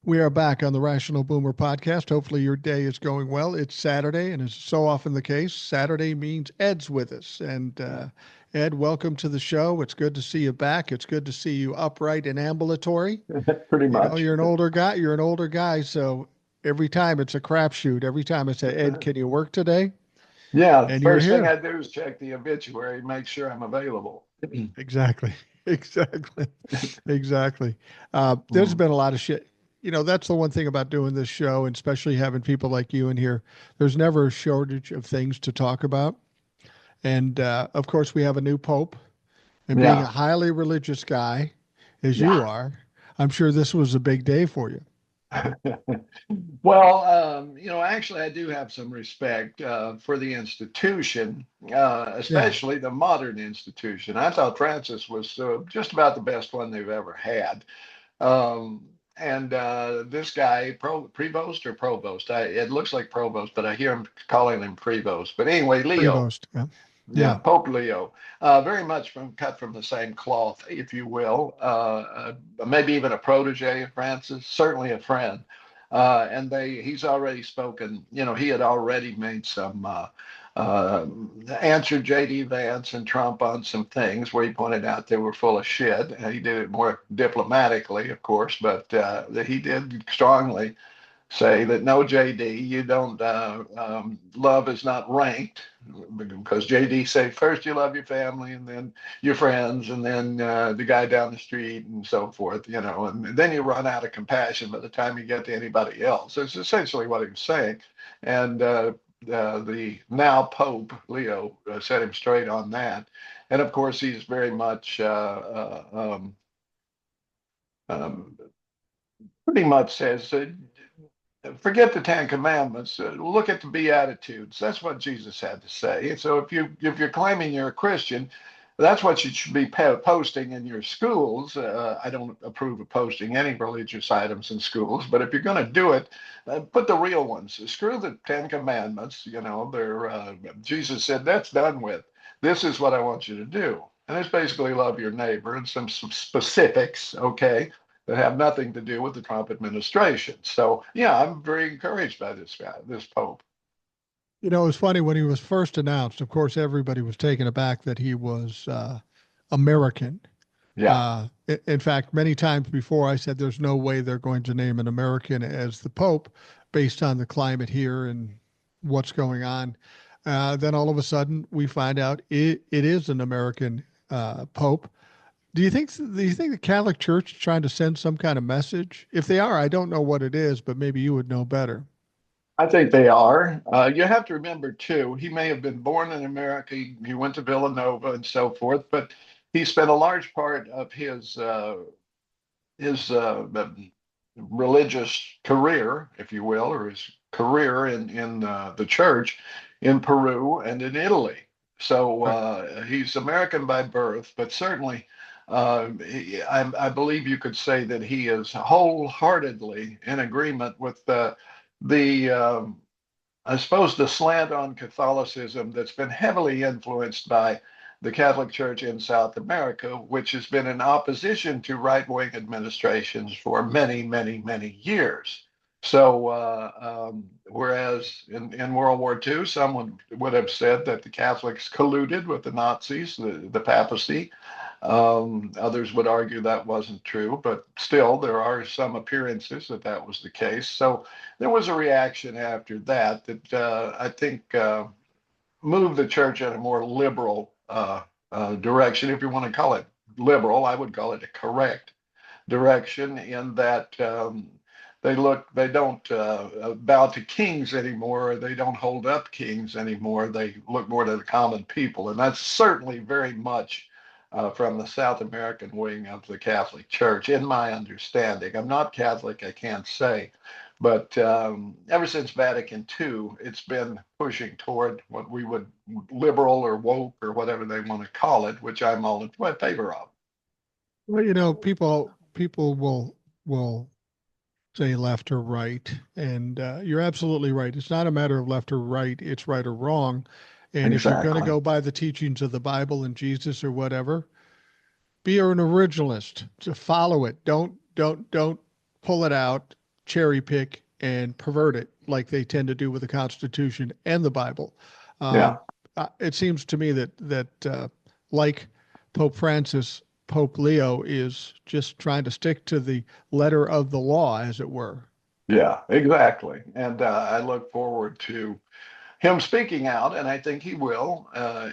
We are back on the Rational Boomer podcast. Hopefully, your day is going well. It's Saturday, and as so often the case, Saturday means Ed's with us. And Ed, welcome to the show. It's good to see you back. It's good to see you upright and ambulatory. Pretty You know, much. you're an older guy. You're an older guy, so every time it's a crapshoot. Every time I say, Ed, can you work today? Yeah, And you're first thing here. I do is check the obituary, make sure I'm available. Exactly. Exactly. Exactly. There's Mm. been a lot of shit. You know, that's the one thing about doing this show, and especially having people like you in here. There's never a shortage of things to talk about. And of course, we have a new pope. And being a Yeah, highly religious guy, as you yeah. are, I'm sure this was a big day for you. Well, actually, I do have some respect for the institution, Yeah. especially the modern institution. I thought Francis was just about the best one they've ever had. And this guy, Prevost or Provost, it looks like Provost, but I hear him calling him Prevost. But anyway, Leo. Prevost. Yeah. Yeah, Yeah. Pope Leo, very much cut from the same cloth, if you will. Maybe even a protege of Francis, certainly a friend. And he's already spoken. He had already made some uh, answered J.D. Vance and Trump on some things where he pointed out they were full of shit. He did it more diplomatically, of course, but he did strongly say that no, JD, you don't, love is not ranked because JD said first you love your family and then your friends and then the guy down the street and so forth, and then you run out of compassion by the time you get to anybody else. It's essentially what he was saying. And the now Pope Leo set him straight on that. And of course, he's very much um, pretty much says forget the Ten Commandments. Look at the Beatitudes. That's what Jesus had to say. And so if you're claiming you're a Christian, that's what you should be posting in your schools. I don't approve of posting any religious items in schools, but if you're going to do it, put the real ones. Screw the Ten Commandments. They're Jesus said that's done with. This is what I want you to do, and it's basically love your neighbor and some specifics. Okay, that have nothing to do with the Trump administration. So yeah, I'm very encouraged by this guy, this Pope. You know, it was funny when he was first announced. Of course, everybody was taken aback that he was American. Yeah, In fact, many times before I said there's no way they're going to name an American as the Pope based on the climate here and what's going on. Then all of a sudden we find out it is an American Pope. Do you think the Catholic Church is trying to send some kind of message? If they are, I don't know what it is, but maybe you would know better. I think they are. You have to remember too, he may have been born in America. He went to Villanova and so forth, but he spent a large part of his religious career, if you will, or his career in the church in Peru and in Italy. So Right. he's American by birth, but certainly I believe you could say that he is wholeheartedly in agreement with the I suppose the slant on Catholicism that's been heavily influenced by the Catholic Church in South America, which has been in opposition to right wing administrations for many, many, many years. So, whereas in World War II, someone would have said that the Catholics colluded with the Nazis, the papacy. Others would argue that wasn't true, but still, there are some appearances that that was the case. So, there was a reaction after that that I think moved the church in a more liberal direction, if you want to call it liberal. I would call it a correct direction in that they don't bow to kings anymore. They don't hold up kings anymore. They look more to the common people, and that's certainly very much from the South American wing of the Catholic Church, in my understanding. I'm not Catholic, I can't say, but ever since Vatican II, it's been pushing toward what we would liberal or woke or whatever they want to call it, which I'm all in favor of. Well, you know, people will say left or right, and you're absolutely right. It's not a matter of left or right; it's right or wrong. And if you're going to Exactly. go by the teachings of the Bible and Jesus or whatever, be an originalist to follow it. Don't pull it out. cherry pick and pervert it like they tend to do with the Constitution and the Bible. Yeah. It seems to me that like Pope Francis, Pope Leo is just trying to stick to the letter of the law, as it were. Yeah, exactly. And I look forward to him speaking out, and I think he will,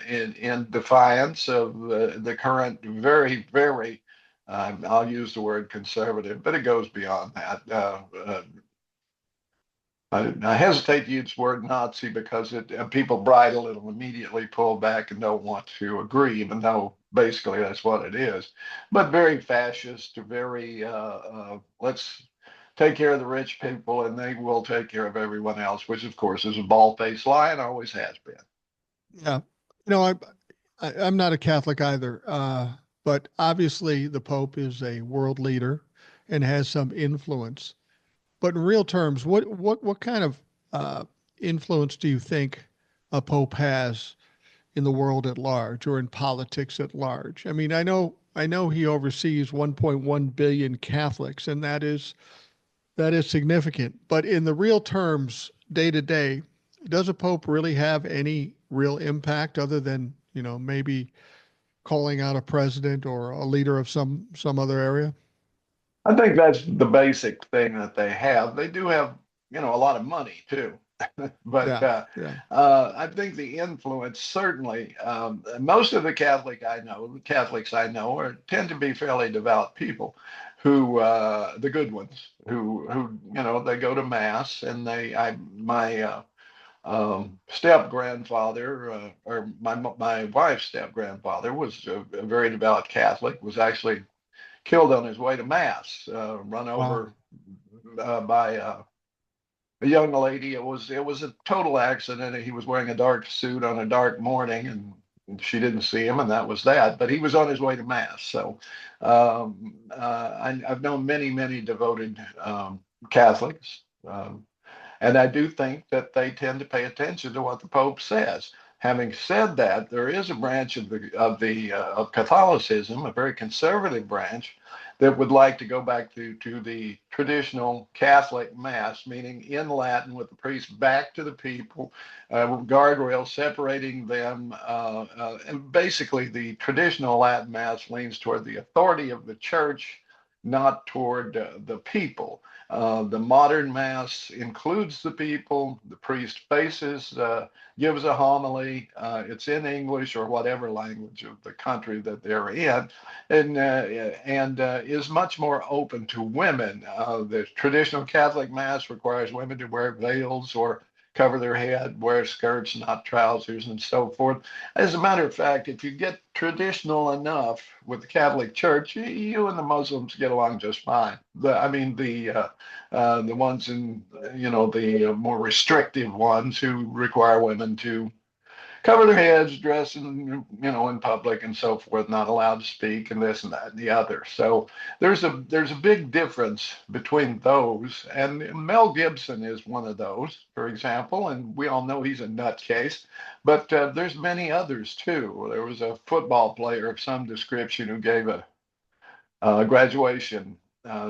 in defiance of the current very, very, I'll use the word conservative, but it goes beyond that. I hesitate to use the word Nazi because people bridle it and immediately pull back and don't want to agree, even though basically that's what it is. But very fascist, very let's take care of the rich people and they will take care of everyone else, which of course is a bald-faced lie and always has been. Yeah. I'm not a Catholic either, but obviously the Pope is a world leader and has some influence. But in real terms, what kind of influence do you think a Pope has in the world at large or in politics at large? I mean, I know he oversees 1.1 billion Catholics, and that is significant. But in the real terms, day to day, does a Pope really have any real impact other than, maybe calling out a president or a leader of some other area? I think that's the basic thing that they have. They do have, a lot of money too. But Yeah, yeah. I think the influence certainly, most of the Catholics I know, tend to be fairly devout people, who the good ones, who they go to mass and my step grandfather, or my wife's step grandfather was a very devout Catholic, was actually killed on his way to mass, run Wow. over by a young lady. It was a total accident. He was wearing a dark suit on a dark morning, and she didn't see him, and that was that. But he was on his way to mass. So I've known many, many devoted Catholics. And I do think that they tend to pay attention to what the Pope says. Having said that, there is a branch of Catholicism, a very conservative branch, that would like to go back to the traditional Catholic Mass, meaning in Latin with the priest back to the people, guardrails separating them. And basically, the traditional Latin Mass leans toward the authority of the church, not toward the people. The modern Mass includes the people. The priest gives a homily. It's in English or whatever language of the country that they're in, and is much more open to women. The traditional Catholic Mass requires women to wear veils or cover their head, wear skirts, not trousers, and so forth. As a matter of fact, if you get traditional enough with the Catholic Church, you and the Muslims get along just fine. The ones in, the more restrictive ones who require women to cover their heads, dress in public and so forth, not allowed to speak, and this and that and the other. So there's a big difference between those. And Mel Gibson is one of those, for example, and we all know he's a nutcase. But there's many others too. There was a football player of some description who gave a graduation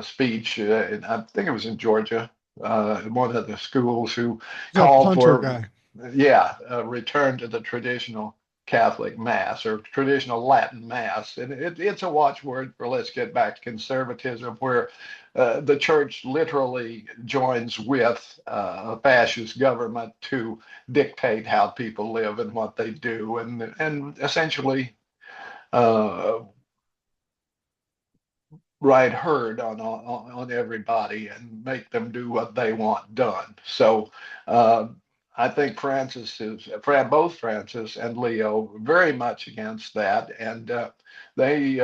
speech. I think it was in Georgia, one of the schools, who He's a called punter for, guy. yeah, return to the traditional Catholic Mass or traditional Latin Mass. And it's a watchword for let's get back to conservatism, where the church literally joins with a fascist government to dictate how people live and what they do, and essentially uh, ride herd on everybody and make them do what they want done. So uh, I think both Francis and Leo very much against that, and they.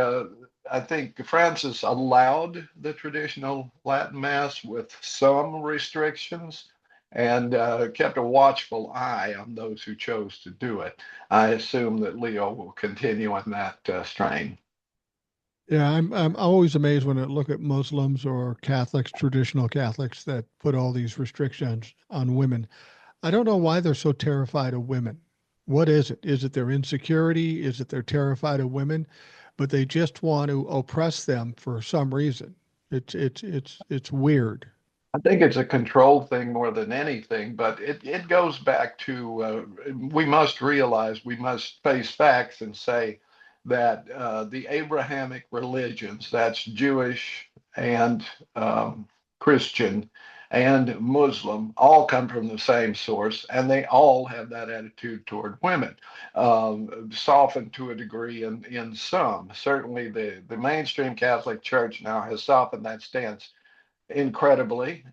I think Francis allowed the traditional Latin Mass with some restrictions, and kept a watchful eye on those who chose to do it. I assume that Leo will continue in that strain. Yeah, I'm always amazed when I look at Muslims or Catholics, traditional Catholics, that put all these restrictions on women. I don't know why they're so terrified of women. What is it? Is it their insecurity? Is it they're terrified of women, but they just want to oppress them for some reason? It's weird. I think it's a control thing more than anything, but it goes back to we must realize, we must face facts and say that the Abrahamic religions, that's Jewish and Christian and Muslim, all come from the same source, and they all have that attitude toward women, softened to a degree in some. Certainly, the mainstream Catholic Church now has softened that stance incredibly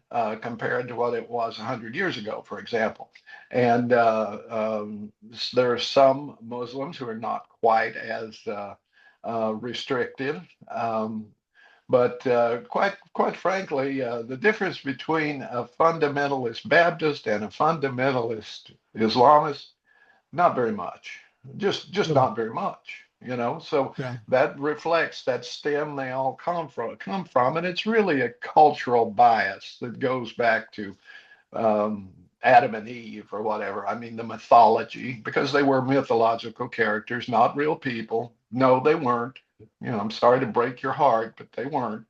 compared to what it was 100 years ago, for example. And there are some Muslims who are not quite as restrictive. But quite frankly, the difference between a fundamentalist Baptist and a fundamentalist Islamist, not very much. Just Really? not very much, you know. So Yeah. that reflects that stem they all come from, and it's really a cultural bias that goes back to Adam and Eve or whatever. I mean, the mythology, because they were mythological characters, not real people. No, they weren't. You know, I'm sorry to break your heart, but they weren't.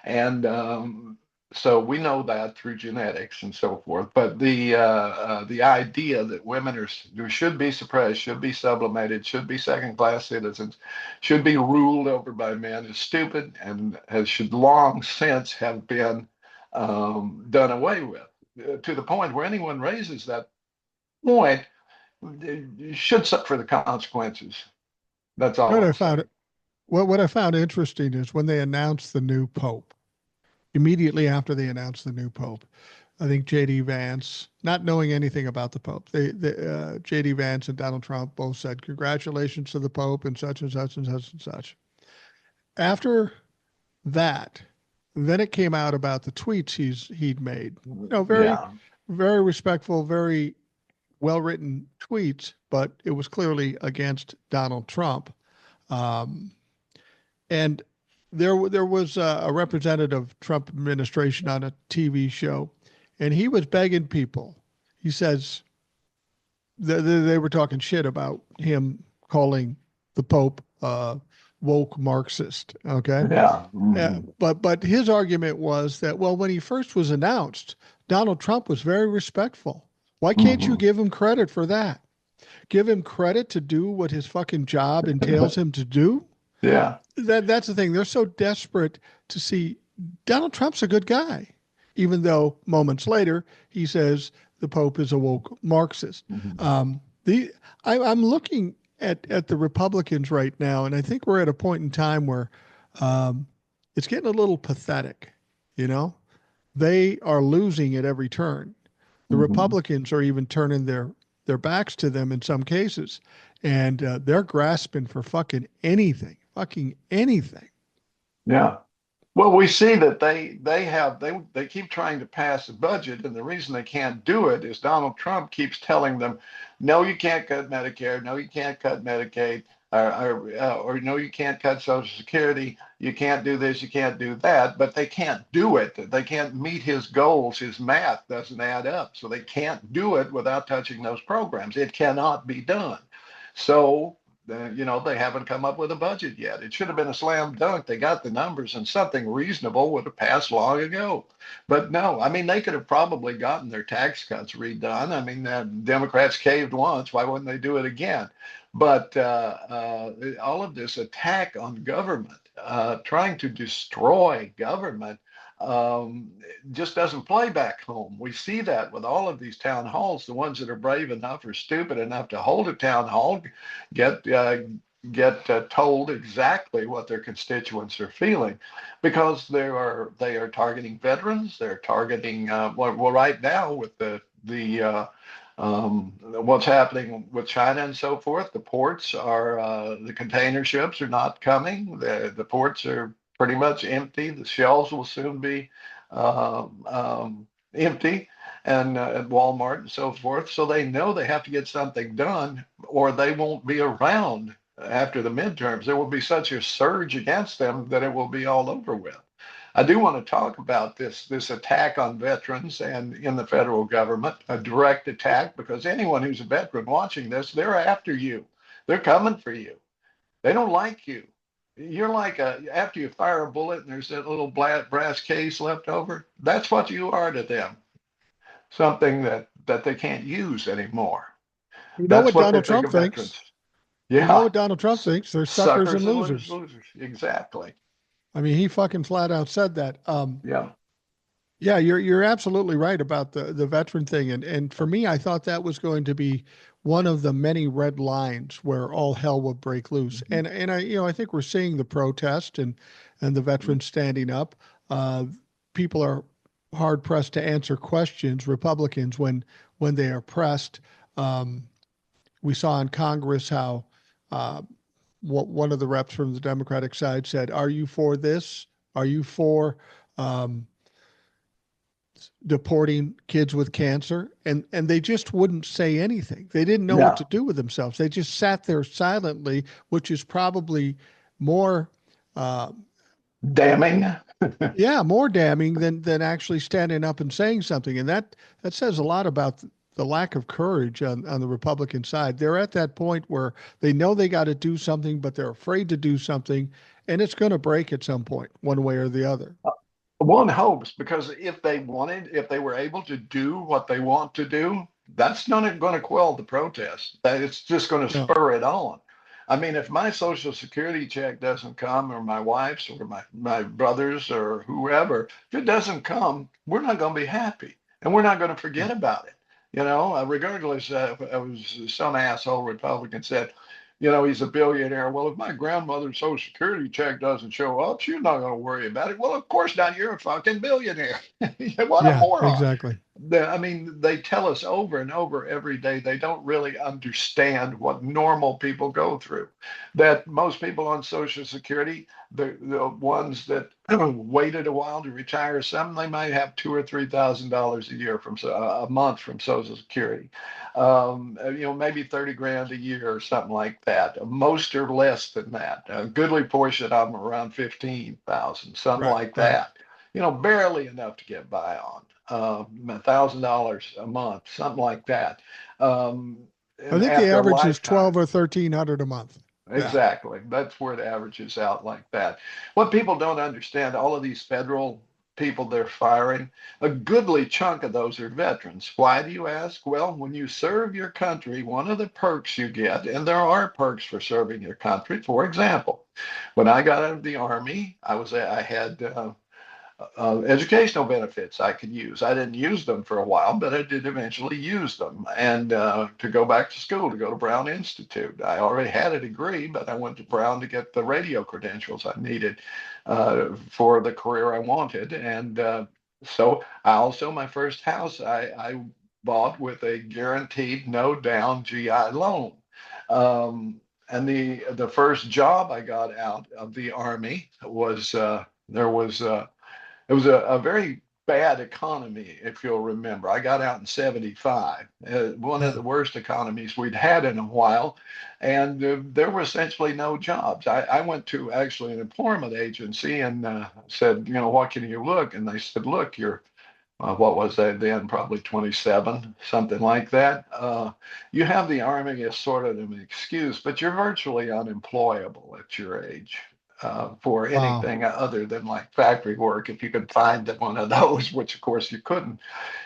And so we know that through genetics and so forth. But the idea that women should be suppressed, should be sublimated, should be second class citizens, should be ruled over by men is stupid and should long since have been done away with. To the point where anyone raises that point should suffer the consequences. That's all What I I'll say. found what I found interesting is when they announced the new pope. Immediately after they announced the new pope, I think J.D. Vance, not knowing anything about the pope, J.D. Vance and Donald Trump both said congratulations to the pope and such and such and such and such. After that, then it came out about the tweets he'd made. Very Yeah. very respectful, very well written tweets, but it was clearly against Donald Trump. Um, and there was a representative Trump administration on a TV show, and he was begging people. He says they were talking shit about him calling the Pope woke Marxist. Okay, Yeah. Mm-hmm. but his argument was that, well, when he first was announced, Donald Trump was very respectful. Why can't you Mm-hmm. give him credit for that? Give him credit to do what his fucking job entails him to do? Yeah. That's the thing. They're so desperate to see Donald Trump's a good guy, even though moments later he says the Pope is a woke Marxist. Mhm. The I'm looking at the Republicans right now, and I think we're at a point in time where um, it's getting a little pathetic. You know, they are losing at every turn. The Mhm. Republicans are even turning their backs to them in some cases, and they're grasping for fucking anything. Yeah. Well, we see that they keep trying to pass a budget, and the reason they can't do it is Donald Trump keeps telling them, "No, you can't cut Medicare. No, you can't cut Medicaid. Or no, you can't cut Social Security. You can't do this. You can't do that." But they can't do it. They can't meet his goals. His math doesn't add up, so they can't do it without touching those programs. It cannot be done. So they haven't come up with a budget yet. It should have been a slam dunk. They got the numbers, and something reasonable would have passed long ago. But no, I mean, they could have probably gotten their tax cuts redone. I mean, the Democrats caved once. Why wouldn't they do it again? But all of this attack on government, trying to destroy government, um, just doesn't play back home. We see that with all of these town halls. The ones that are brave enough or stupid enough to hold a town hall get told exactly what their constituents are feeling, because they are targeting veterans. They're targeting well, right now with what's happening with China and so forth. The ports are the container ships are not coming. The ports are pretty much empty. The shelves will soon be empty, and at Walmart and so forth. So they know they have to get something done, or they won't be around after the midterms. There will be such a surge against them that it will be all over with. I do want to talk about this attack on veterans and in the federal government, a direct attack, because anyone who's a veteran watching this, they're after you. They're coming for you. They don't like you. you're like after you fire a bullet and there's that little brass case left over. That's what you are to them. Something that they can't use anymore. You know That's what what they Donald think Trump of veterans. thinks? You know Yeah, what Donald Trump thinks? They're suckers suckers and and losers. losers. Exactly. I mean, he fucking flat out said that. Yeah. Yeah, you're absolutely right about the veteran thing, and for me, I thought that was going to be one of the many red lines where all hell would break loose. Mhm. And I I think we're seeing the protest and the veterans standing up. Uh, People are hard pressed to answer questions. Republicans when they are pressed. Um, we saw in Congress how uh, one of the reps from the Democratic side said, "Are you for this? Are you for?" Um, Deporting kids with cancer, and they just wouldn't say anything. They didn't know what Yeah. to do with themselves. They just sat there silently, which is probably more uh, Damning. yeah, more damning than actually standing up and saying something. And that says a lot about the lack of courage on the Republican side. They're at that point where they know they got to do something, but they're afraid to do something, and it's going to break at some point, one way or the other. One hopes because if they were able to do what they want to do, that's not going to quell the protest. That it's just going to Yeah, spur it on. I mean, if my Social Security check doesn't come, or my wife's, or my brother's, or whoever, if it doesn't come, we're not going to be happy, and we're not going to yeah, forget about it. Regardless, I was some asshole Republican said, he's a billionaire. Well, if my grandmother's Social Security check doesn't show up, she's not going to worry about it. Well, of course not. You're a fucking billionaire. What a yeah, moron. exactly. I mean, they tell us over and over every day they don't really understand what normal people go through. That most people on Social Security, the ones that waited a while to retire, some they might have $2,000 or $3,000 a year a month from Social Security. Maybe 30 grand a year or something like that. Most are less than that. A goodly portion of them around 15,000, something Right, like right. that. Barely enough to get by on. $1,000 a month, something like that. Um, I and think the after a average is lifetime, 12 or 1300 a month. Yeah. exactly. That's where it averages out like that. What people don't understand, all of these federal people they're firing, a goodly chunk of those are veterans. Why do you ask? Well, when you serve your country, one of the perks you get, and there are perks for serving your country. For example, when I got out of the Army, I had educational benefits I could use. I didn't use them for a while, but I did eventually use them. And to go back to school, to go to Brown Institute. I already had a degree, but I went to Brown to get the radio credentials I needed for the career I wanted. And so my first house I bought with a guaranteed no down GI loan. And the first job I got out of the Army was there was it was a very bad economy, if you'll remember. I got out in 75, one of Yeah. the worst economies we'd had in a while, and there were essentially no jobs. I went to actually an employment agency and said, what can you look? And they said, look, you're what was that then? Probably 27, something like that. You have the Army as sort of an excuse, but you're virtually unemployable at your age for Wow. anything other than like factory work, if you could find one of those, which of course you couldn't.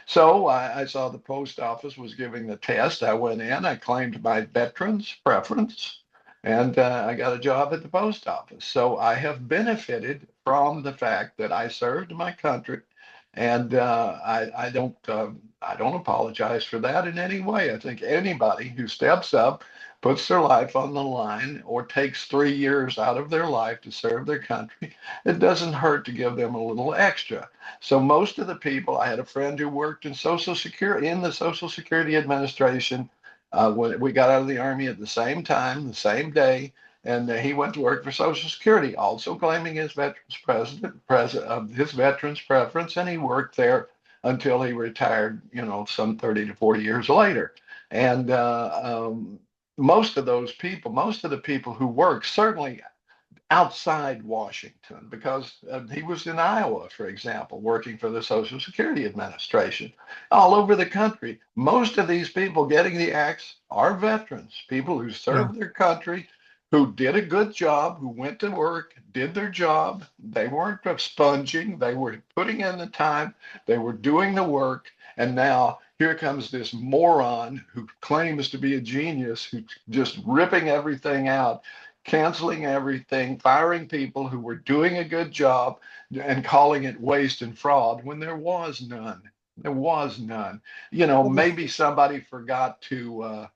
So I saw the post office was giving the test. I went in, I claimed my veterans preference, and I got a job at the post office. So I have benefited from the fact that I served my country, and I don't apologize for that in any way. I think anybody who steps up, puts their life on the line, or takes 3 years out of their life to serve their country, it doesn't hurt to give them a little extra. So most of the people, I had a friend who worked in Social Security, in the Social Security Administration. When we got out of the Army at the same time, the same day, and he went to work for Social Security, also claiming his veterans preference, and he worked there until he retired, some 30 to 40 years later. And most of the people who work, certainly outside Washington, because he was in Iowa, for example, working for the Social Security Administration, all over the country. Most of these people getting the axe are veterans, people who Yeah. served their country, who did a good job, who went to work, did their job. They weren't sponging, they were putting in the time, they were doing the work. And now here comes this moron who claims to be a genius, who's just ripping everything out, canceling everything, firing people who were doing a good job, and calling it waste and fraud when there was none. There was none. Well, Maybe somebody forgot to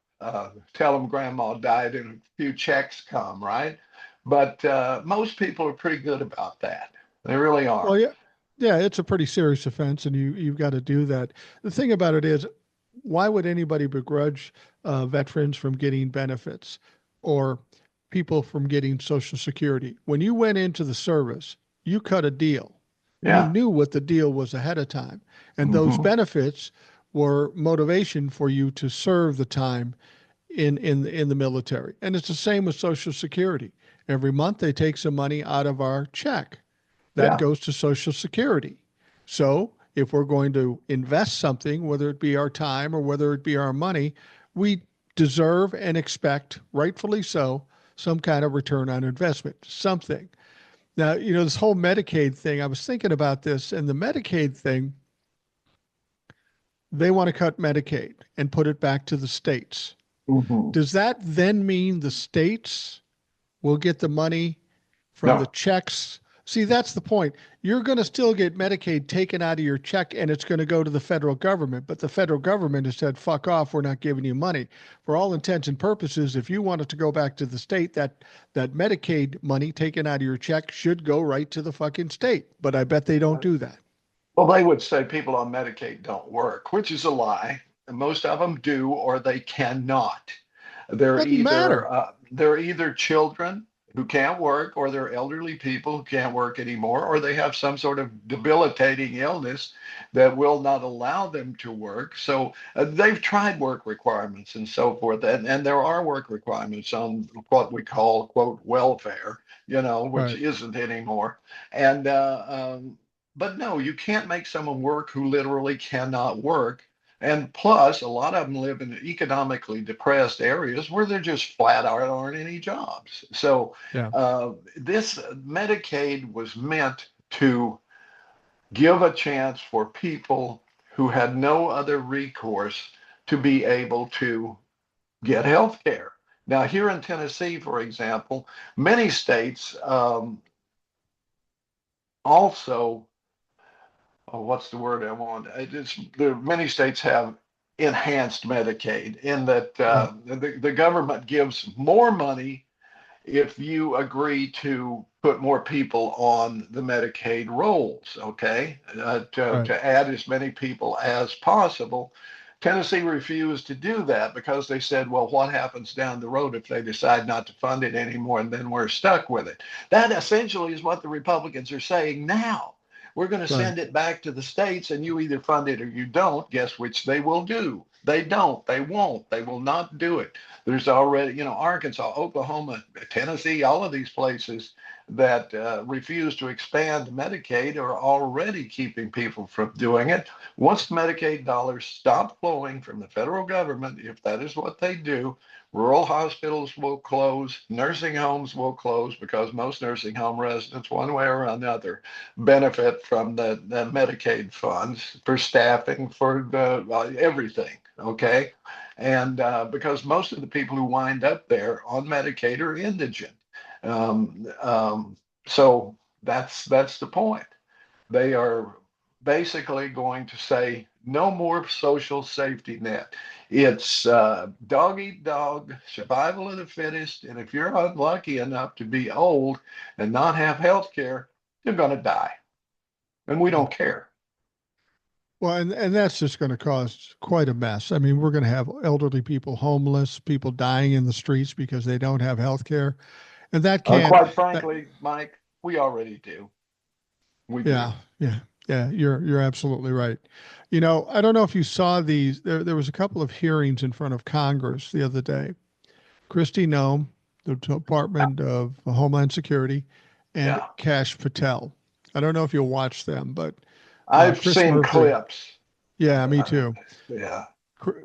tell them grandma died and a few checks come, right? But most people are pretty good about that. They really well, are. yeah, yeah, it's a pretty serious offense, and you've got to do that. The thing about it is, why would anybody begrudge veterans from getting benefits or people from getting Social Security? When you went into the service, you cut a deal. You Yeah. knew what the deal was ahead of time, and those Hmm. benefits were motivation for you to serve the time in the military. And it's the same with Social Security. Every month they take some money out of our check that Yeah. goes to Social Security. So if we're going to invest something, whether it be our time or whether it be our money, we deserve and expect, rightfully so, some kind of return on investment, something. Now, this whole Medicaid thing, I was thinking about this, and the Medicaid thing, they want to cut Medicaid and put it back to the states. Hmm. Does that then mean the states will get the money from the No. checks? See, that's the point. You're going to still get Medicaid taken out of your check and it's going to go to the federal government, but the federal government has said, fuck off, we're not giving you money. For all intents and purposes, if you want it to go back to the state, that Medicaid money taken out of your check should go right to the fucking state. But I bet they don't do that. Well, they would say people on Medicaid don't work, which is a lie. Most of them do, or they cannot. Doesn't matter. They're either children who can't work, or they're elderly people who can't work anymore, or they have some sort of debilitating illness that will not allow them to work. So they've tried work requirements and so forth, and there are work requirements on what we call quote welfare, which Right. isn't anymore. And but no, you can't make someone work who literally cannot work. And plus, a lot of them live in economically depressed areas where there just flat out aren't any jobs. So Yeah. this Medicaid was meant to give a chance for people who had no other recourse to be able to get health care. Now, here in Tennessee, for example, many states also what's the word I want? Many states have enhanced Medicaid in that Right. the government gives more money if you agree to put more people on the Medicaid rolls, okay, Right. to add as many people as possible. Tennessee refused to do that because they said, well, what happens down the road if they decide not to fund it anymore and then we're stuck with it? That essentially is what the Republicans are saying now. We're going to Right. send it back to the states and you either fund it or you don't. Guess which they will do? They don't. They won't. They will not do it. There's already, Arkansas, Oklahoma, Tennessee, all of these places that refuse to expand Medicaid are already keeping people from doing it. Once the Medicaid dollars stop flowing from the federal government, if that is what they do, rural hospitals will close, nursing homes will close because most nursing home residents, one way or another, benefit from the Medicaid funds for staffing, for everything. Okay. And because most of the people who wind up there on Medicaid are indigent. Um, um, so that's the point. They are basically going to say no more social safety net. It's dog eat dog, survival of the fittest. And if you're unlucky enough to be old and not have health care, you're going to die. And we Yeah. don't care. Well, and that's just going to cause quite a mess. I mean, we're going to have elderly people homeless, people dying in the streets because they don't have health care. And that can't, Quite that, frankly, Mike, we already do. We yeah, do. yeah, yeah, you're absolutely right. I don't know if you saw these, there was a couple of hearings in front of Congress the other day. Christy No, the Department of Homeland Security, and Yeah. Kash Patel. I don't know if you'll watch them, but I've Chris seen Murphy. clips. Yeah, me Uh, too. yeah.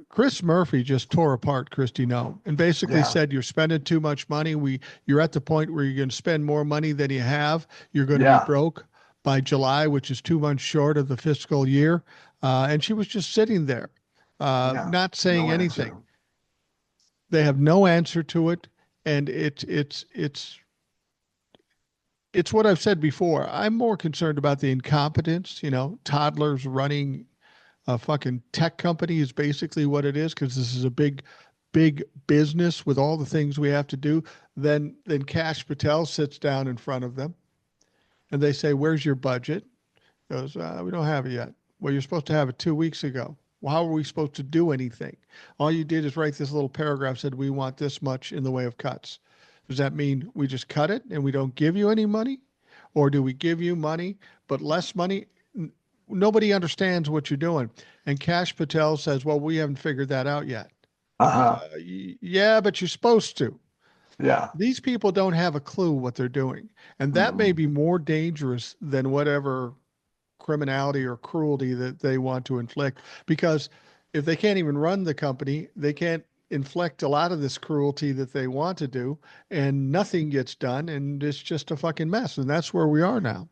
Chris Murphy just tore apart Christy No and basically Yeah, said you're spending too much money. You're at the point where you're going to spend more money than you have. You're going to be yeah, broke by July, which is 2 months short of the fiscal year. And she was just sitting there, yeah. not saying No anything. answer. They have no answer to it, and it's what I've said before. I'm more concerned about the incompetence. Toddlers running a fucking tech company is basically what it is, because this is a big business with all the things we have to do. Then Cash Patel sits down in front of them and they say, "Where's your budget?" He goes, "We don't have it yet." Well, you're supposed to have it 2 weeks ago. Well, how are we supposed to do anything? All you did is write this little paragraph, said we want this much in the way of cuts. Does that mean we just cut it and we don't give you any money? Or do we give you money, but less money? Nobody understands what you're doing. And Cash Patel says, well, we haven't figured that out yet. Uh-huh. Yeah, but you're supposed to. Yeah. These people don't have a clue what they're doing. And that may Mm. be more dangerous than whatever criminality or cruelty that they want to inflict. Because if they can't even run the company, they can't inflict a lot of this cruelty that they want to do, and nothing gets done. And it's just a fucking mess. And that's where we are now.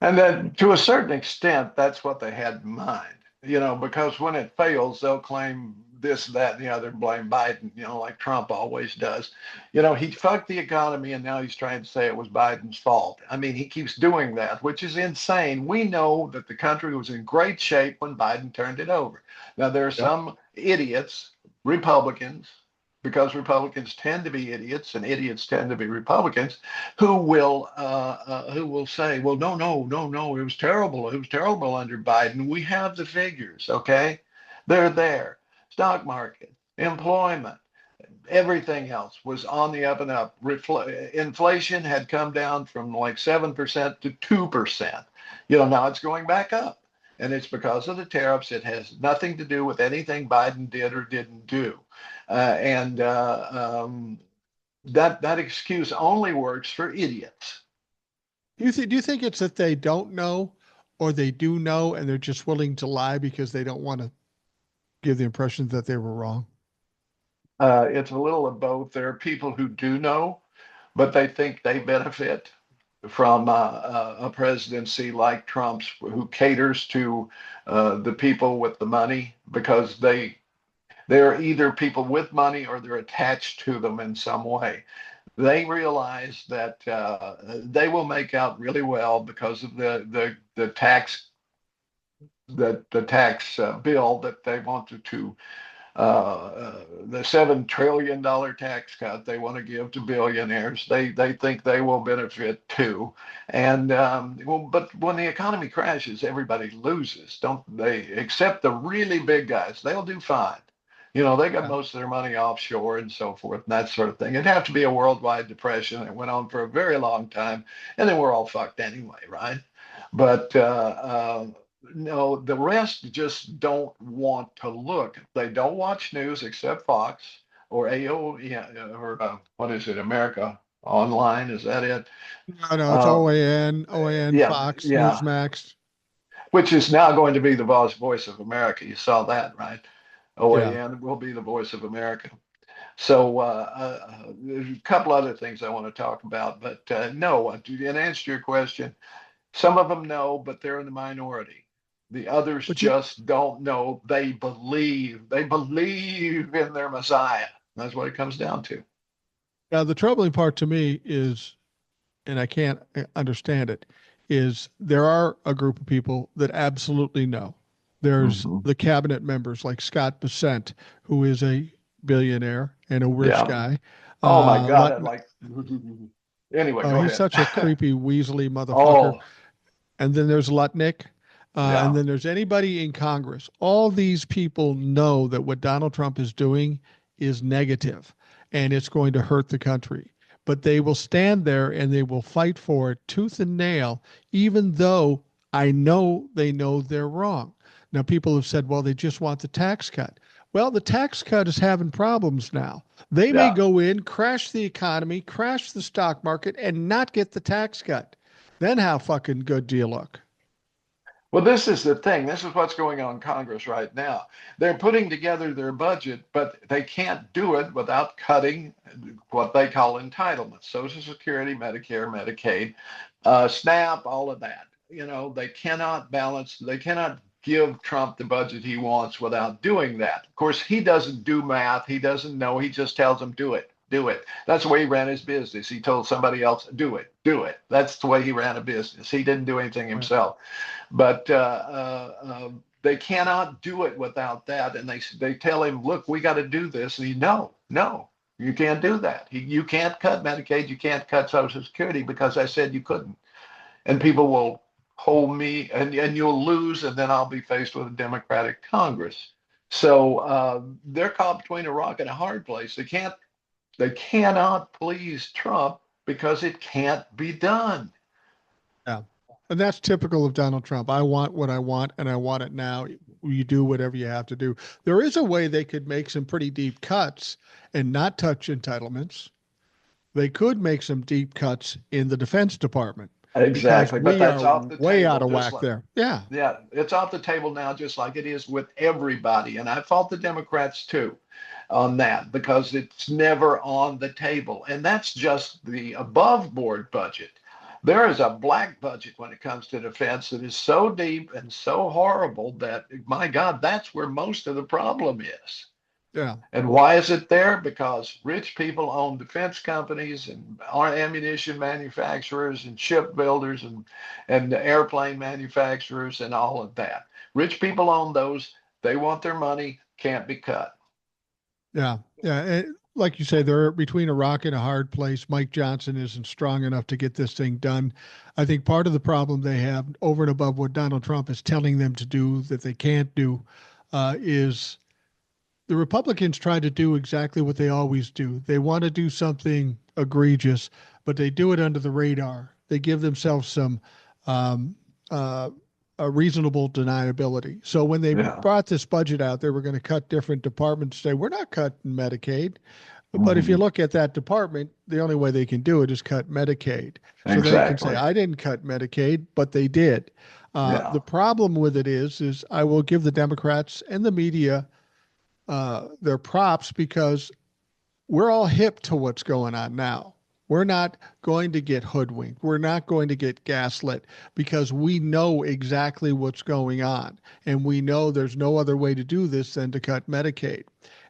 And then to a certain extent, that's what they had in mind, because when it fails, they'll claim this, that, and the other, blame Biden, like Trump always does. He fucked the economy and now he's trying to say it was Biden's fault. I mean, he keeps doing that, which is insane. We know that the country was in great shape when Biden turned it over. Now, there are Yep. some idiots, Republicans, because Republicans tend to be idiots and idiots tend to be Republicans, who will say, well, no, no, no, no, it was terrible. It was terrible under Biden. We have the figures, okay? They're there. Stock market, employment, everything else was on the up and up. Inflation had come down from like 7% to 2%. Now it's going back up. And it's because of the tariffs. It has nothing to do with anything Biden did or didn't do. And that excuse only works for idiots. Do you think it's that they don't know, or they do know and they're just willing to lie because they don't want to give the impression that they were wrong? It's a little of both. There are people who do know, but they think they benefit from a presidency like Trump's, who caters to the people with the money, because they're either people with money or they're attached to them in some way. They realize that they will make out really well because of the tax the tax bill that they wanted to the $7 trillion tax cut they want to give to billionaires. They think they will benefit too, and but when the economy crashes, everybody loses, don't they? Except the really big guys, they'll do fine. They got Yeah. most of their money offshore and so forth, and that sort of thing. It'd have to be a worldwide depression that went on for a very long time, and then we're all fucked anyway, right? But no, the rest just don't want to look. They don't watch news except Fox or AO, yeah, or what is it, America Online? Is that it? No, no, it's Uh, OAN, yeah, Fox, yeah, Newsmax. which is now going to be the voice of America. You saw that, right? Yeah. OAN will be the voice of America. So there's a couple other things I want to talk about, but no, in answer to your question, some of them know, but they're in the minority. The others But you, just don't know. They believe. They believe in their Messiah. That's what it comes down to. Now, the troubling part to me is, and I can't understand it, is there are a group of people that absolutely know. There's Mm-hmm. the cabinet members like Scott Bessent, who is a billionaire and a rich Yeah. guy. Oh my God. Let, I like. Anyway, oh, go he's ahead. such a creepy, weaselly motherfucker. Oh, And then there's Lutnick. And yeah. then there's anybody in Congress. All these people know that what Donald Trump is doing is negative and it's going to hurt the country. But they will stand there and they will fight for it tooth and nail, even though I know they know they're wrong. Now, people have said, well, they just want the tax cut. Well, the tax cut is having problems now. They may Yeah. go in, crash the economy, crash the stock market, and not get the tax cut. Then how fucking good do you look? Well, this is the thing. This is what's going on in Congress right now. They're putting together their budget, but they can't do it without cutting what they call entitlements: Social Security, Medicare, Medicaid, SNAP, all of that. They cannot balance, they cannot give Trump the budget he wants without doing that. Of course, he doesn't do math. He doesn't know. He just tells them, do it, do it. That's the way he ran his business. He told somebody else, do it, do it. That's the way he ran a business. He didn't do anything Right. himself. But they cannot do it without that. And they tell him, look, we got to do this. And he, no, no, you can't do that. You can't cut Medicaid. You can't cut Social Security because I said you couldn't. And people will hold me, and you'll lose, and then I'll be faced with a Democratic Congress. So they're caught between a rock and a hard place. They cannot please Trump because it can't be done. Yeah. And that's typical of Donald Trump. I want what I want and I want it now. You do whatever you have to do. There is a way they could make some pretty deep cuts and not touch entitlements. They could make some deep cuts in the Defense Department because Exactly, but we that's are off the way out table, of just whack like, there. Yeah. yeah, it's off the table now, just like it is with everybody. And I fault the Democrats too on that because it's never on the table. And that's just the above board budget. There is a black budget when it comes to defense that is so deep and so horrible that, my God, that's where most of the problem is. Yeah. And why is it there? Because rich people own defense companies and ammunition manufacturers and shipbuilders and airplane manufacturers and all of that. Rich people own those. They want their money, can't be cut. Yeah. Yeah. Like you say, they're between a rock and a hard place. Mike Johnson isn't strong enough to get this thing done. I think part of the problem they have over and above what Donald Trump is telling them to do that they can't do is the Republicans try to do exactly what they always do. They want to do something egregious, but they do it under the radar. They give themselves some um, uh, a reasonable deniability. So when they Yeah. brought this budget out, they were going to cut different departments. Say we're not cutting Medicaid, but if you Mhm. look at that department, the only way they can do it is cut Medicaid. So they can say, Exactly. I didn't cut Medicaid, but they did. Yeah. The problem with it is I will give the Democrats and the media their props because we're all hip to what's going on now. We're not going to get hoodwinked. We're not going to get gaslit because we know exactly what's going on. And we know there's no other way to do this than to cut Medicaid.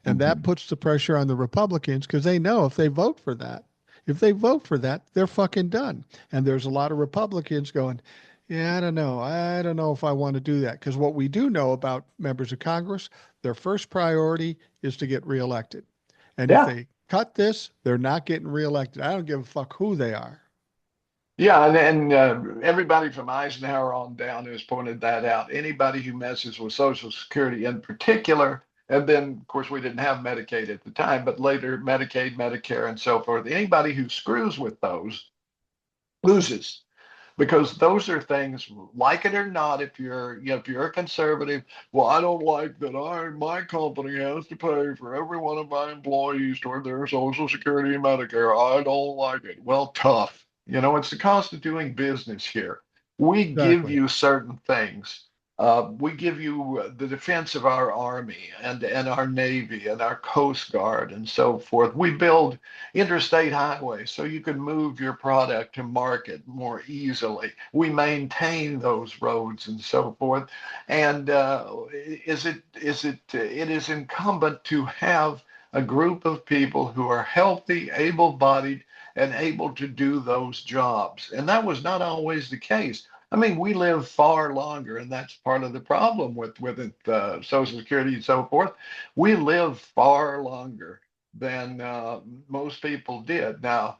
And that Mhm. puts the pressure on the Republicans because they know if they vote for that, they're fucking done. And there's a lot of Republicans going, yeah, I don't know. I don't know if I want to do that. Because what we do know about members of Congress, their first priority is to get reelected. And if Yeah. they cut this, they're not getting reelected. I don't give a fuck who they are. Yeah, and everybody from Eisenhower on down has pointed that out. Anybody who messes with Social Security in particular, and then of course we didn't have Medicaid at the time, but later Medicaid, Medicare, and so forth. Anybody who screws with those loses because those are things, like it or not. If you're a conservative, well, I don't like that my company has to pay for every one of my employees toward their Social Security and Medicare. I don't like it. Well, tough. It's the cost of doing business here. We give Exactly. you certain things. We give you the defense of our army and our navy and our coast guard and so forth. We build interstate highways so you can move your product to market more easily. We maintain those roads and so forth. And it is incumbent to have a group of people who are healthy, able-bodied, and able to do those jobs. And that was not always the case. I mean, we live far longer, and that's part of the problem with it, Social Security and so forth. We live far longer than most people did. Now,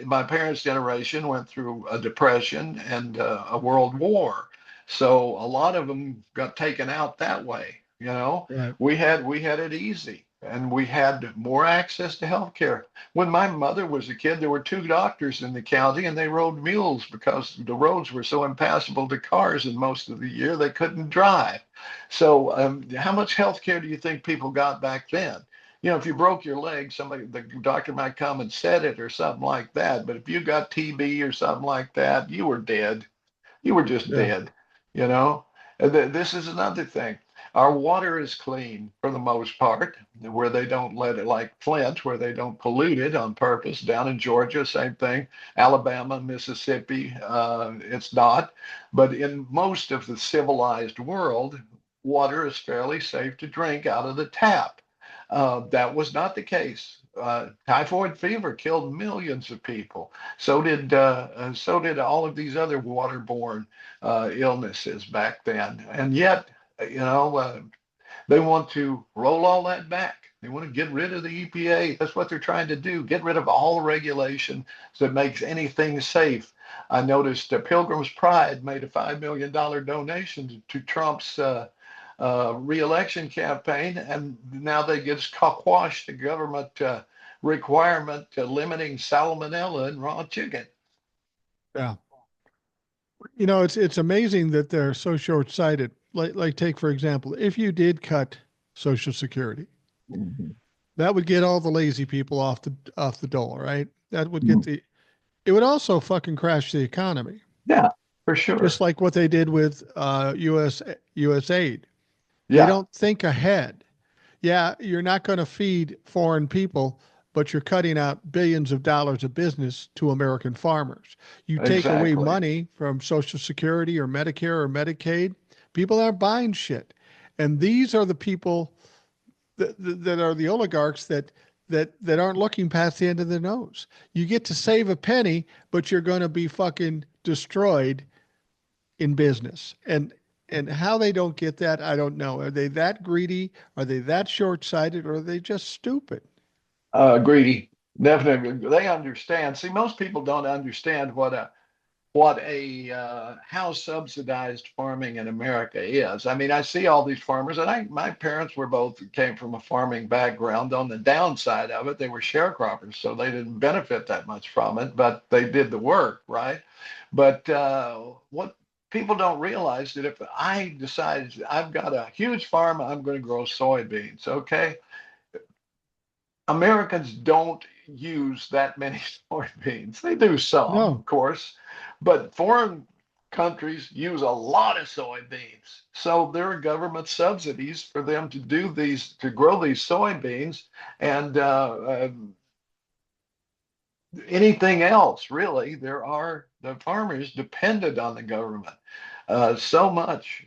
my parents' generation went through a depression and a world war, so a lot of them got taken out that way. Right. We had it easy, and we had more access to health care. When my mother was a kid, there were two doctors in the county, and they rode mules because the roads were so impassable to cars, and most of the year they couldn't drive. So, how much health care do you think people got back then? If you broke your leg, the doctor might come and set it or something like that. But if you got TB or something like that, you were dead. You were just Yeah. dead, you know? This is another thing. Our water is clean for the most part, where they don't let it, like Flint, where they don't pollute it on purpose. Down in Georgia, same thing. Alabama, Mississippi, it's not. But in most of the civilized world, water is fairly safe to drink out of the tap. That was not the case. Typhoid fever killed millions of people. So did all of these other waterborne illnesses back then. And yet, you know, they want to roll all that back. They want to get rid of the EPA. That's what they're trying to do. Get rid of all regulation that makes anything safe. I noticed Pilgrim's Pride made a $5 million donation to Trump's reelection campaign, and now they get quashed the government requirement limiting salmonella in raw chicken. Yeah. It's amazing that they're so short-sighted. Like take for example, if you did cut Social Security, Mhm. that would get all the lazy people off the dole, right? That would get Mhm. the it would also fucking crash the economy, Yeah, for just sure. like what they did with US aid. They Yeah, don't think ahead. Yeah, you're not going to feed foreign people, but you're cutting out billions of dollars of business to American farmers. You take away exactly. money from Social Security or Medicare or Medicaid, people aren't buying shit. And these are the people that are the oligarchs that aren't looking past the end of their nose. You get to save a penny, but you're going to be fucking destroyed in business. And how they don't get that, I don't know. Are they that greedy? Are they that short-sighted? Or are they just stupid? Greedy. Definitely. They understand. See, most people don't understand what a how subsidized farming in America is. I mean, I see all these farmers, and my parents were both came from a farming background. On the downside of it, they were sharecroppers, so they didn't benefit that much from it, but they did the work, right? But what people don't realize that if I decide I've got a huge farm, I'm going to grow soybeans, okay? Americans don't use that many soybeans. They do some, No, of course, but foreign countries use a lot of soybeans. So there are government subsidies for them to do these, to grow these soybeans, and anything else, really. The farmers depended on the government so much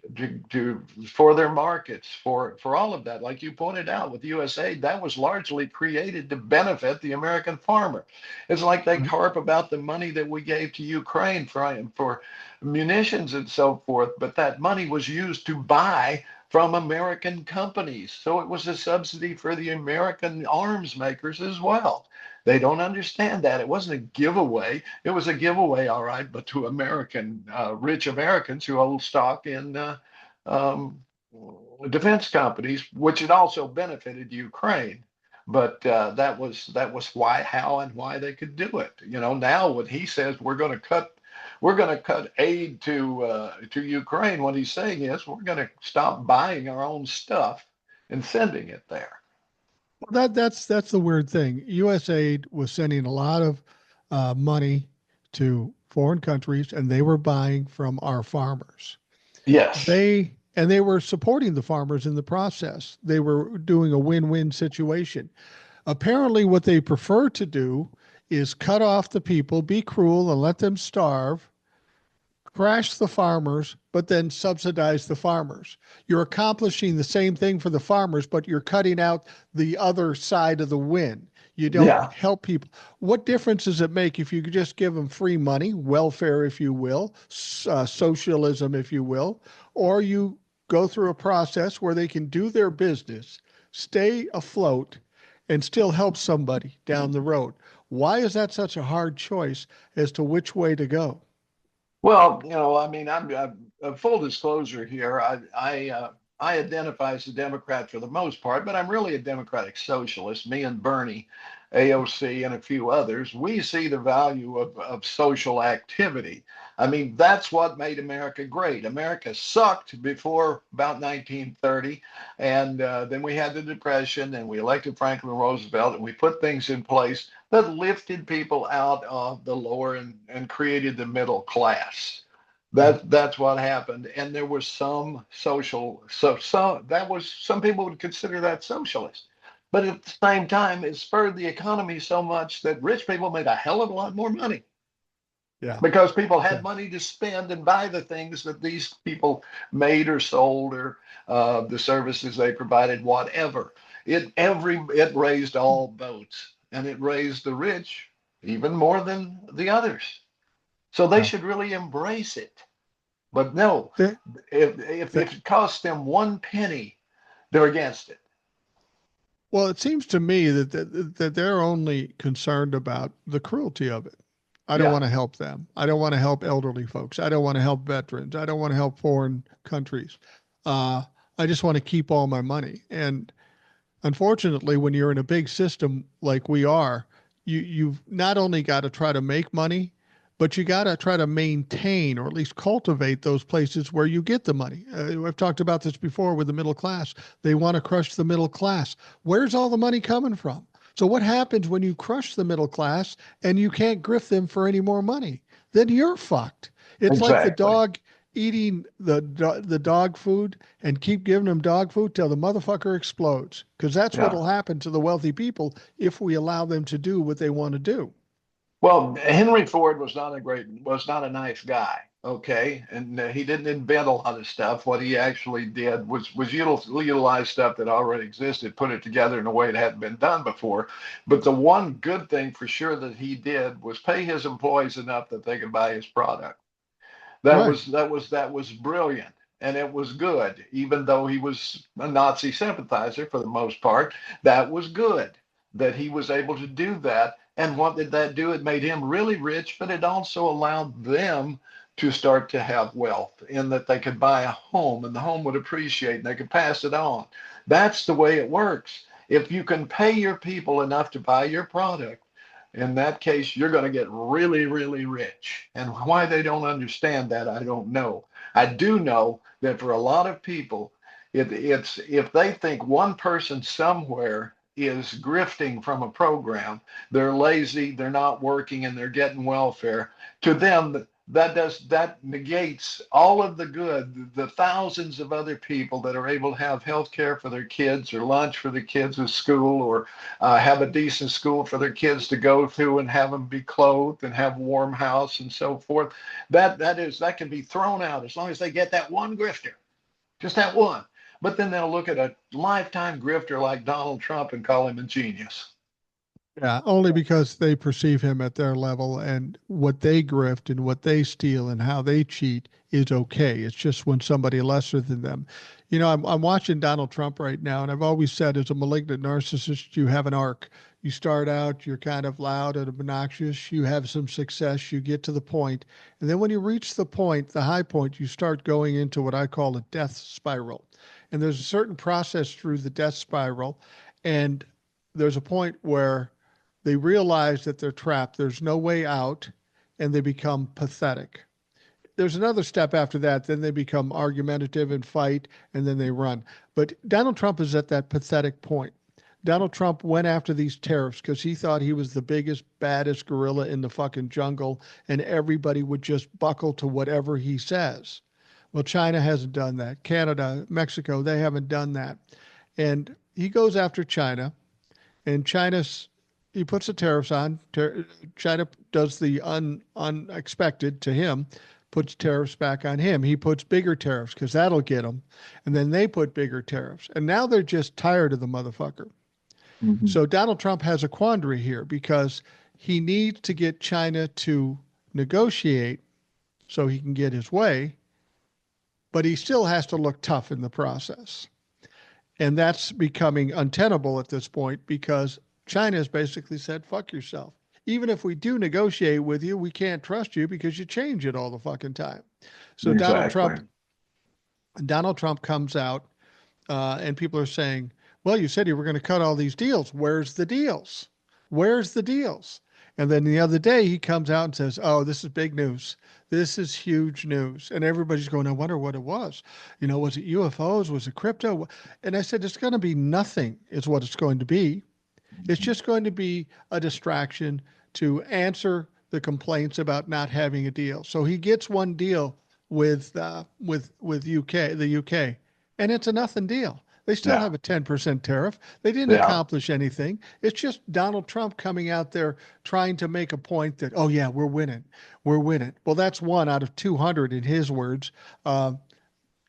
for their markets, for all of that. Like you pointed out with USAID, that was largely created to benefit the American farmer. It's like they right. carp about the money that we gave to Ukraine for munitions and so forth, but that money was used to buy from American companies. So it was a subsidy for the American arms makers as well. They don't understand that. It wasn't a giveaway. It was a giveaway, all right, but to rich Americans who hold stock in um, defense companies, which had also benefited Ukraine. But that was why, how, and why they could do it. Now when he says we're going to cut aid to Ukraine, what he's saying is we're going to stop buying our own stuff and sending it there. Well, that's the weird thing. USAID was sending a lot of money to foreign countries, and they were buying from our farmers. Yes. They were supporting the farmers in the process. They were doing a win-win situation. Apparently, what they prefer to do is cut off the people, be cruel, and let them starve, crash the farmers, but then subsidize the farmers. You're accomplishing the same thing for the farmers, but you're cutting out the other side of the win. You don't Yeah. help people. What difference does it make if you could just give them free money, welfare, if you will, socialism, if you will, or you go through a process where they can do their business, stay afloat, and still help somebody down the road? Why is that such a hard choice as to which way to go? Well, I mean, I'm full disclosure here. I identify as a Democrat for the most part, but I'm really a democratic socialist. Me and Bernie, AOC, and a few others, we see the value of social activity. I mean, that's what made America great. America sucked before about 1930, and then we had the Depression, and we elected Franklin Roosevelt, and we put things in place that lifted people out of the lower and created the middle class. Yeah. That's what happened. And there was some social, some people would consider that socialist. But at the same time, it spurred the economy so much that rich people made a hell of a lot more money Yeah. because people Yeah. had money to spend and buy the things that these people made or sold, or the services they provided, whatever. It raised all boats, and it raised the rich even more than the others. So they Yeah. should really embrace it. But no, Th- if it costs them one penny, they're against it. well, it seems to me that they're only concerned about the cruelty of it. I don't Yeah, want to help them. I don't want to help elderly folks. I don't want to help veterans. I don't want to help foreign countries. Uh, I just want to keep all my money. And unfortunately, when you're in a big system like we are, you've not only got to try to make money, but you got to try to maintain or at least cultivate those places where you get the money. I've talked about this before with the middle class. They want to crush the middle class. Where's all the money coming from? So what happens when you crush the middle class and you can't grift them for any more money? Then you're fucked. It's like the exactly. dog eating the dog food and keep giving them dog food till the motherfucker explodes. Because that's Yeah. what'll happen to the wealthy people if we allow them to do what they want to do. Well, Henry Ford was not a nice guy. Okay, and he didn't invent a lot of stuff. What he actually did was utilize stuff that already existed, put it together in a way it hadn't been done before. But the one good thing for sure that he did was pay his employees enough that they could buy his product. Right. That was brilliant, and it was good. Even though he was a Nazi sympathizer for the most part, that was good that he was able to do that. And what did that do? It made him really rich, but it also allowed them to start to have wealth in that they could buy a home and the home would appreciate and they could pass it on. That's the way it works. If you can pay your people enough to buy your product, in that case, you're going to get really, really rich. And why they don't understand that, I don't know. I do know that for a lot of people, it's if they think one person somewhere is grifting from a program, they're lazy, they're not working, and they're getting welfare. To them, that negates all of the good, the thousands of other people that are able to have health care for their kids or lunch for the kids at school, or have a decent school for their kids to go to and have them be clothed and have a warm house and so forth. That can be thrown out as long as they get that one grifter, just that one. But then they'll look at a lifetime grifter like Donald Trump and call him a genius. Yeah, only because they perceive him at their level and what they grift and what they steal and how they cheat is okay. It's just when somebody lesser than them. I'm watching Donald Trump right now, and I've always said as a malignant narcissist, you have an arc. You start out, you're kind of loud and obnoxious, you have some success, you get to the point, and then when you reach the point, the high point, you start going into what I call a death spiral. And there's a certain process through the death spiral, and there's a point where they realize that they're trapped. There's no way out, and they become pathetic. There's another step after that. Then they become argumentative and fight, and then they run. But Donald Trump is at that pathetic point. Donald Trump went after these tariffs because he thought he was the biggest, baddest gorilla in the fucking jungle, and everybody would just buckle to whatever he says. Well, China hasn't done that. Canada, Mexico, they haven't done that. And he goes after China, and he puts the tariffs on. China does the unexpected to him, puts tariffs back on him. He puts bigger tariffs because that'll get them, and then they put bigger tariffs, and now they're just tired of the motherfucker. Mm-hmm. So Donald Trump has a quandary here because he needs to get China to negotiate so he can get his way, but he still has to look tough in the process. And that's becoming untenable at this point because China has basically said, fuck yourself. Even if we do negotiate with you, we can't trust you because you change it all the fucking time. So Exactly. Donald Trump comes out, and people are saying, well, you said you were going to cut all these deals. Where's the deals? Where's the deals? And then the other day he comes out and says, oh, this is big news. This is huge news. And everybody's going, I wonder what it was. Was it UFOs? Was it crypto? And I said, it's going to be nothing, is what it's going to be. It's just going to be a distraction to answer the complaints about not having a deal. So he gets one deal with the UK, and it's a nothing deal. They still Yeah. have a 10% tariff. They didn't Yeah. accomplish anything. It's just Donald Trump coming out there trying to make a point that, oh yeah, we're winning, we're winning. Well, that's one out of 200 in his words.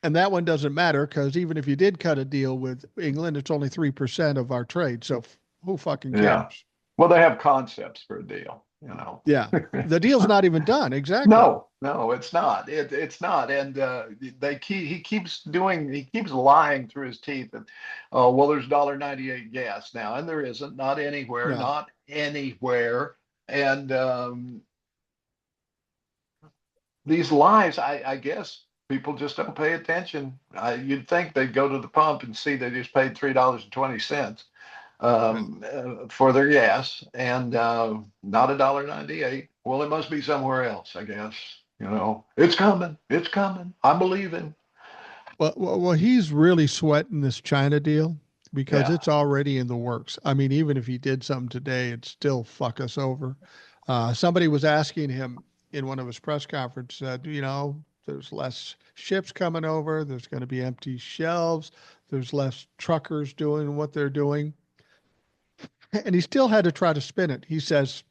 And that one doesn't matter because even if you did cut a deal with England, it's only 3% of our trade. So who fucking Yeah. cares? Well, they have concepts for a deal, you know. Yeah. The deal's not even done. Exactly. No, no, it's not. It's not. And he keeps lying through his teeth. And oh, well, there's $1.98 gas now, and there isn't. Not anywhere. No. Not anywhere. And these lies, I guess people just don't pay attention. You'd think they'd go to the pump and see they just paid $3.20 for their gas, and not $1.98. Well, it must be somewhere else, I guess. You know, it's coming. It's coming. I'm believing. Well, he's really sweating this China deal because Yeah. it's already in the works. I mean, even if he did something today, it'd still fuck us over. Somebody was asking him in one of his press conferences, said, there's less ships coming over, there's going to be empty shelves, there's less truckers doing what they're doing. And he still had to try to spin it. He says,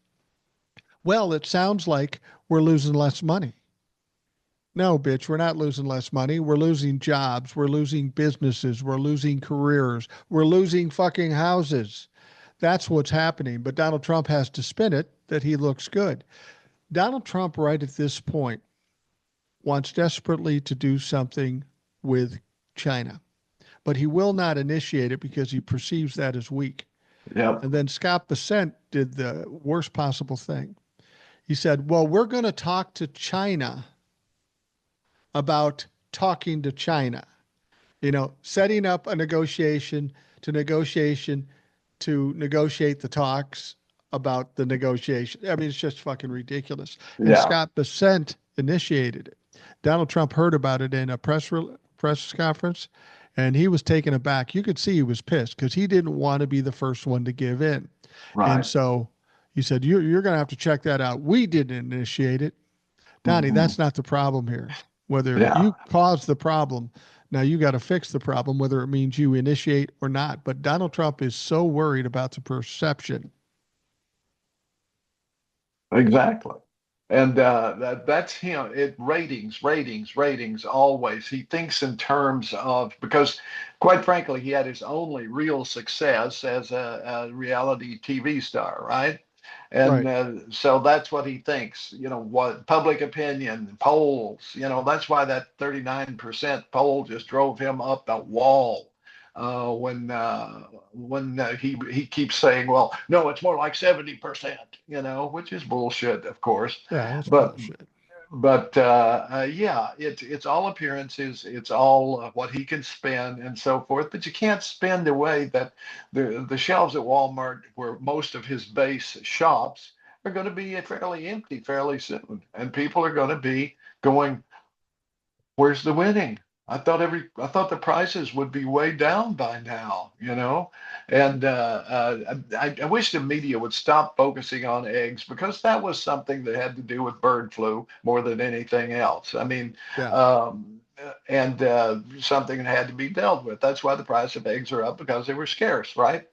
well, it sounds like we're losing less money. No, bitch, we're not losing less money. We're losing jobs. We're losing businesses. We're losing careers. We're losing fucking houses. That's what's happening. But Donald Trump has to spin it that he looks good. Donald Trump, right at this point, wants desperately to do something with China, but he will not initiate it because he perceives that as weak. Yep. And then Scott Bessent did the worst possible thing. He said, well, we're going to talk to China about talking to China, setting up a negotiation to negotiate the talks about the negotiation. I mean, it's just fucking ridiculous. And Yeah. Scott Bessent initiated it. Donald Trump heard about it in a press conference, and he was taken aback. You could see he was pissed because he didn't want to be the first one to give in. And Right. so he said, you're going to have to check that out. We didn't initiate it. Donnie, Hmm. that's not the problem here. Whether Yeah. you caused the problem, now you got to fix the problem, whether it means you initiate or not. But Donald Trump is so worried about the perception. Exactly. And that's him. It ratings, ratings, ratings. Always, he thinks in terms of, because, quite frankly, he had his only real success as a reality TV star, right? And Right. so that's what he thinks. You know, what public opinion polls. You know, that's why that 39% poll just drove him up the wall. When he keeps saying, well, no, it's more like 70%, which is bullshit, of course. Yeah, that's But bullshit. yeah, it's all appearances, it's all what he can spend and so forth. But you can't spend the way that the shelves at Walmart, where most of his base shops, are going to be fairly empty fairly soon, and people are going to be going, where's the winning? I thought the prices would be way down by now, and I wish the media would stop focusing on eggs, because that was something that had to do with bird flu more than anything else. I mean, Yeah. and something that had to be dealt with. That's why the price of eggs are up, because they were scarce, right?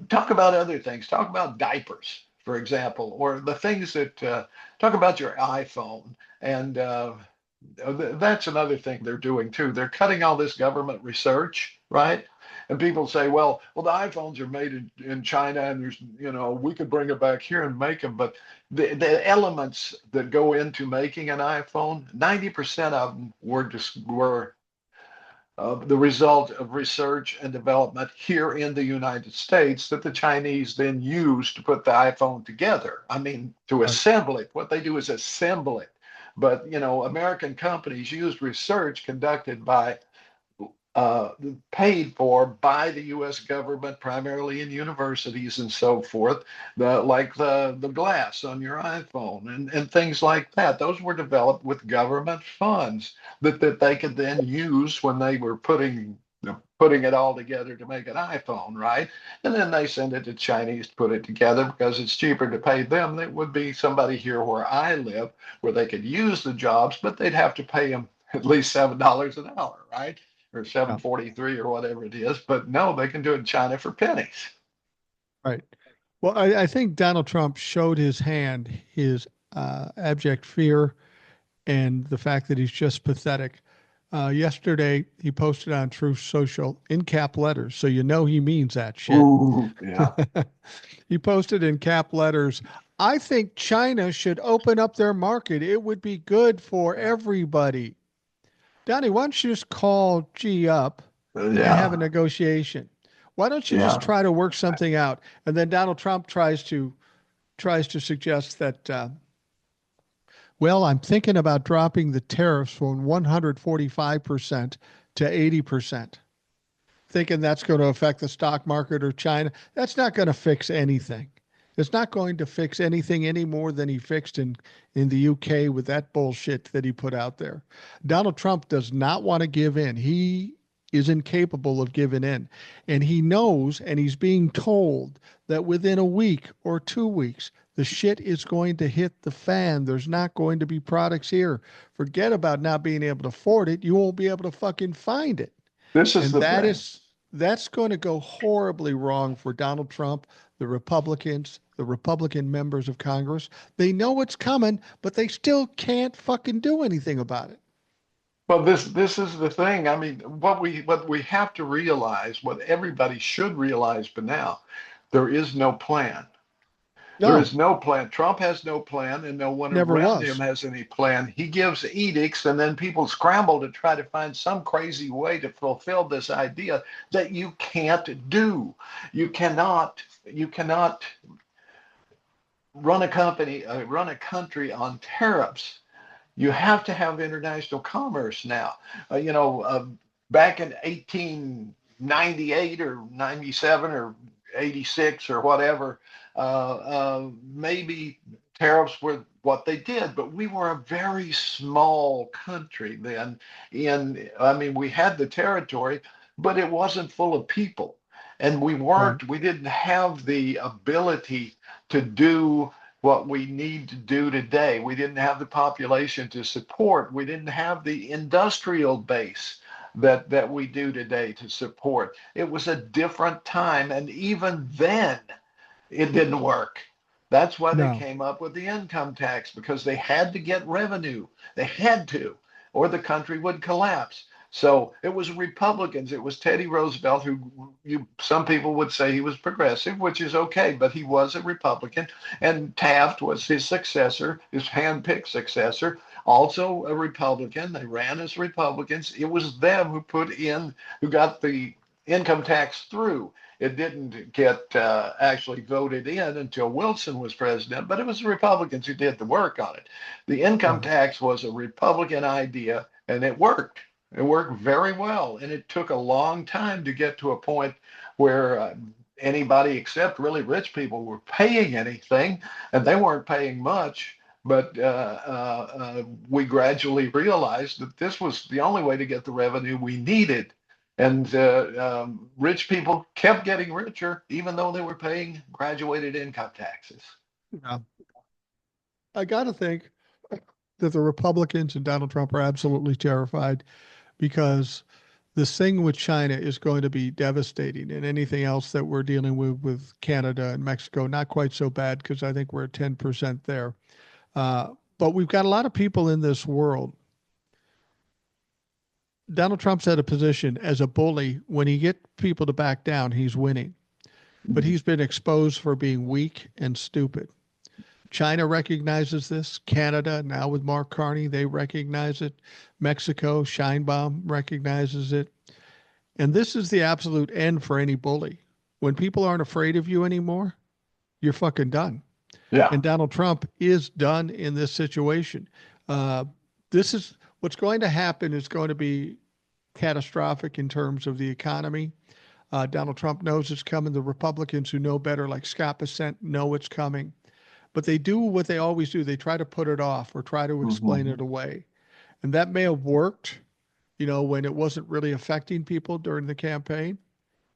Talk about other things. Talk about diapers, for example, or the things that talk about your iPhone. And that's another thing they're doing too. They're cutting all this government research, right? And people say, well, the iPhones are made in China, and there's, we could bring it back here and make them. But the elements that go into making an iPhone, 90% of them were the result of research and development here in the United States, that the Chinese then use to put the iPhone together. I mean, to Right. assemble it. What they do is assemble it. But, American companies used research conducted by, paid for by the U.S. government, primarily in universities and so forth, like the glass on your iPhone and things like that. Those were developed with government funds that they could then use when they were putting putting it all together to make an iPhone, right? And then they send it to Chinese to put it together because it's cheaper to pay them than it would be somebody here where I live, where they could use the jobs, but they'd have to pay them at least $7 an hour, right? Or Yeah. 7.43 or whatever it is. But no, they can do it in China for pennies. Right. Well, I think Donald Trump showed his hand, his abject fear, and the fact that he's just pathetic. Yesterday, he posted on Truth Social in cap letters, so you know he means that shit. Ooh, yeah. He posted in cap letters, I think China should open up their market. It would be good for everybody. Donnie, why don't you just call G up and have a Yeah. negotiation? Why don't you just Yeah. try to work something out? And then Donald Trump tries to suggest that well, I'm thinking about dropping the tariffs from 145% to 80%, thinking that's going to affect the stock market or China. That's not going to fix anything. It's not going to fix anything any more than he fixed in the UK with that bullshit that he put out there. Donald Trump does not want to give in. He is incapable of giving in. And he knows, and he's being told that within a week or 2 weeks, the shit is going to hit the fan. There's not going to be products here. Forget about not being able to afford it. You won't be able to fucking find it. This is And the thing. that's going to go horribly wrong for Donald Trump, the Republicans, the Republican members of Congress. They know it's coming, but they still can't fucking do anything about it. Well, this is the thing. I mean, what we have to realize, what everybody should realize by now, there is no plan. There No, is no plan. Trump has no plan, and no one never around him was. has any plan. He gives edicts, and then people scramble to try to find some crazy way to fulfill this idea that you can't do. You cannot run a country on tariffs. You have to have international commerce now. Back in 1898 or 97 or 86 or whatever, maybe tariffs were what they did, but we were a very small country then. I mean, we had the territory, but it wasn't full of people. And Right. we didn't have the ability to do what we need to do today. We didn't have the population to support. We didn't have the industrial base that we do today to support. It was a different time, and even then, it didn't work. That's why they No. came up with the income tax because they had to get revenue. They had to, or the country would collapse. So it was Republicans. It was Teddy Roosevelt, some people would say he was progressive, which is okay, but he was a Republican. And Taft was his successor, his handpicked successor, also a Republican. They ran as Republicans. It was them who got the income tax through. It didn't get actually voted in until Wilson was president, but it was the Republicans who did the work on it. The income Right. tax was a Republican idea, and it worked. It worked very well, and it took a long time to get to a point where anybody except really rich people were paying anything, and they weren't paying much. But we gradually realized that this was the only way to get the revenue we needed. And rich people kept getting richer, even though they were paying graduated income taxes. Yeah. I got to think that the Republicans and Donald Trump are absolutely terrified because this thing with China is going to be devastating, and anything else that we're dealing with Canada and Mexico, not quite so bad because I think we're at 10% there. But we've got a lot of people in this world. Donald Trump's at a position as a bully. When he get people to back down, he's winning. But he's been exposed for being weak and stupid. China recognizes this. Canada, now with Mark Carney, they recognize it. Mexico, Scheinbaum recognizes it. And this is the absolute end for any bully. When people aren't afraid of you anymore, you're fucking done. Yeah. And Donald Trump is done in this situation. Uh, this is what's going to happen is going to be catastrophic in terms of the economy. Donald Trump knows it's coming. The Republicans who know better, like Scott Bessent, know it's coming. But they do what they always do. They try to put it off or try to explain Mm-hmm. it away. And that may have worked when it wasn't really affecting people during the campaign.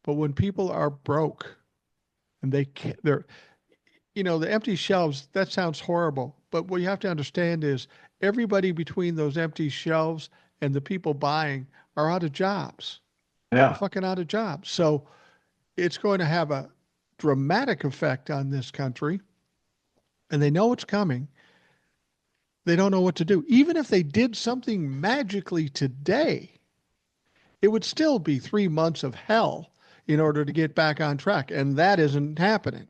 But when people are broke and the empty shelves, that sounds horrible. But what you have to understand is everybody between those empty shelves and the people buying are out of jobs. They're Yeah. fucking out of jobs. So it's going to have a dramatic effect on this country. And they know it's coming. They don't know what to do. Even if they did something magically today, it would still be 3 months of hell in order to get back on track. And that isn't happening.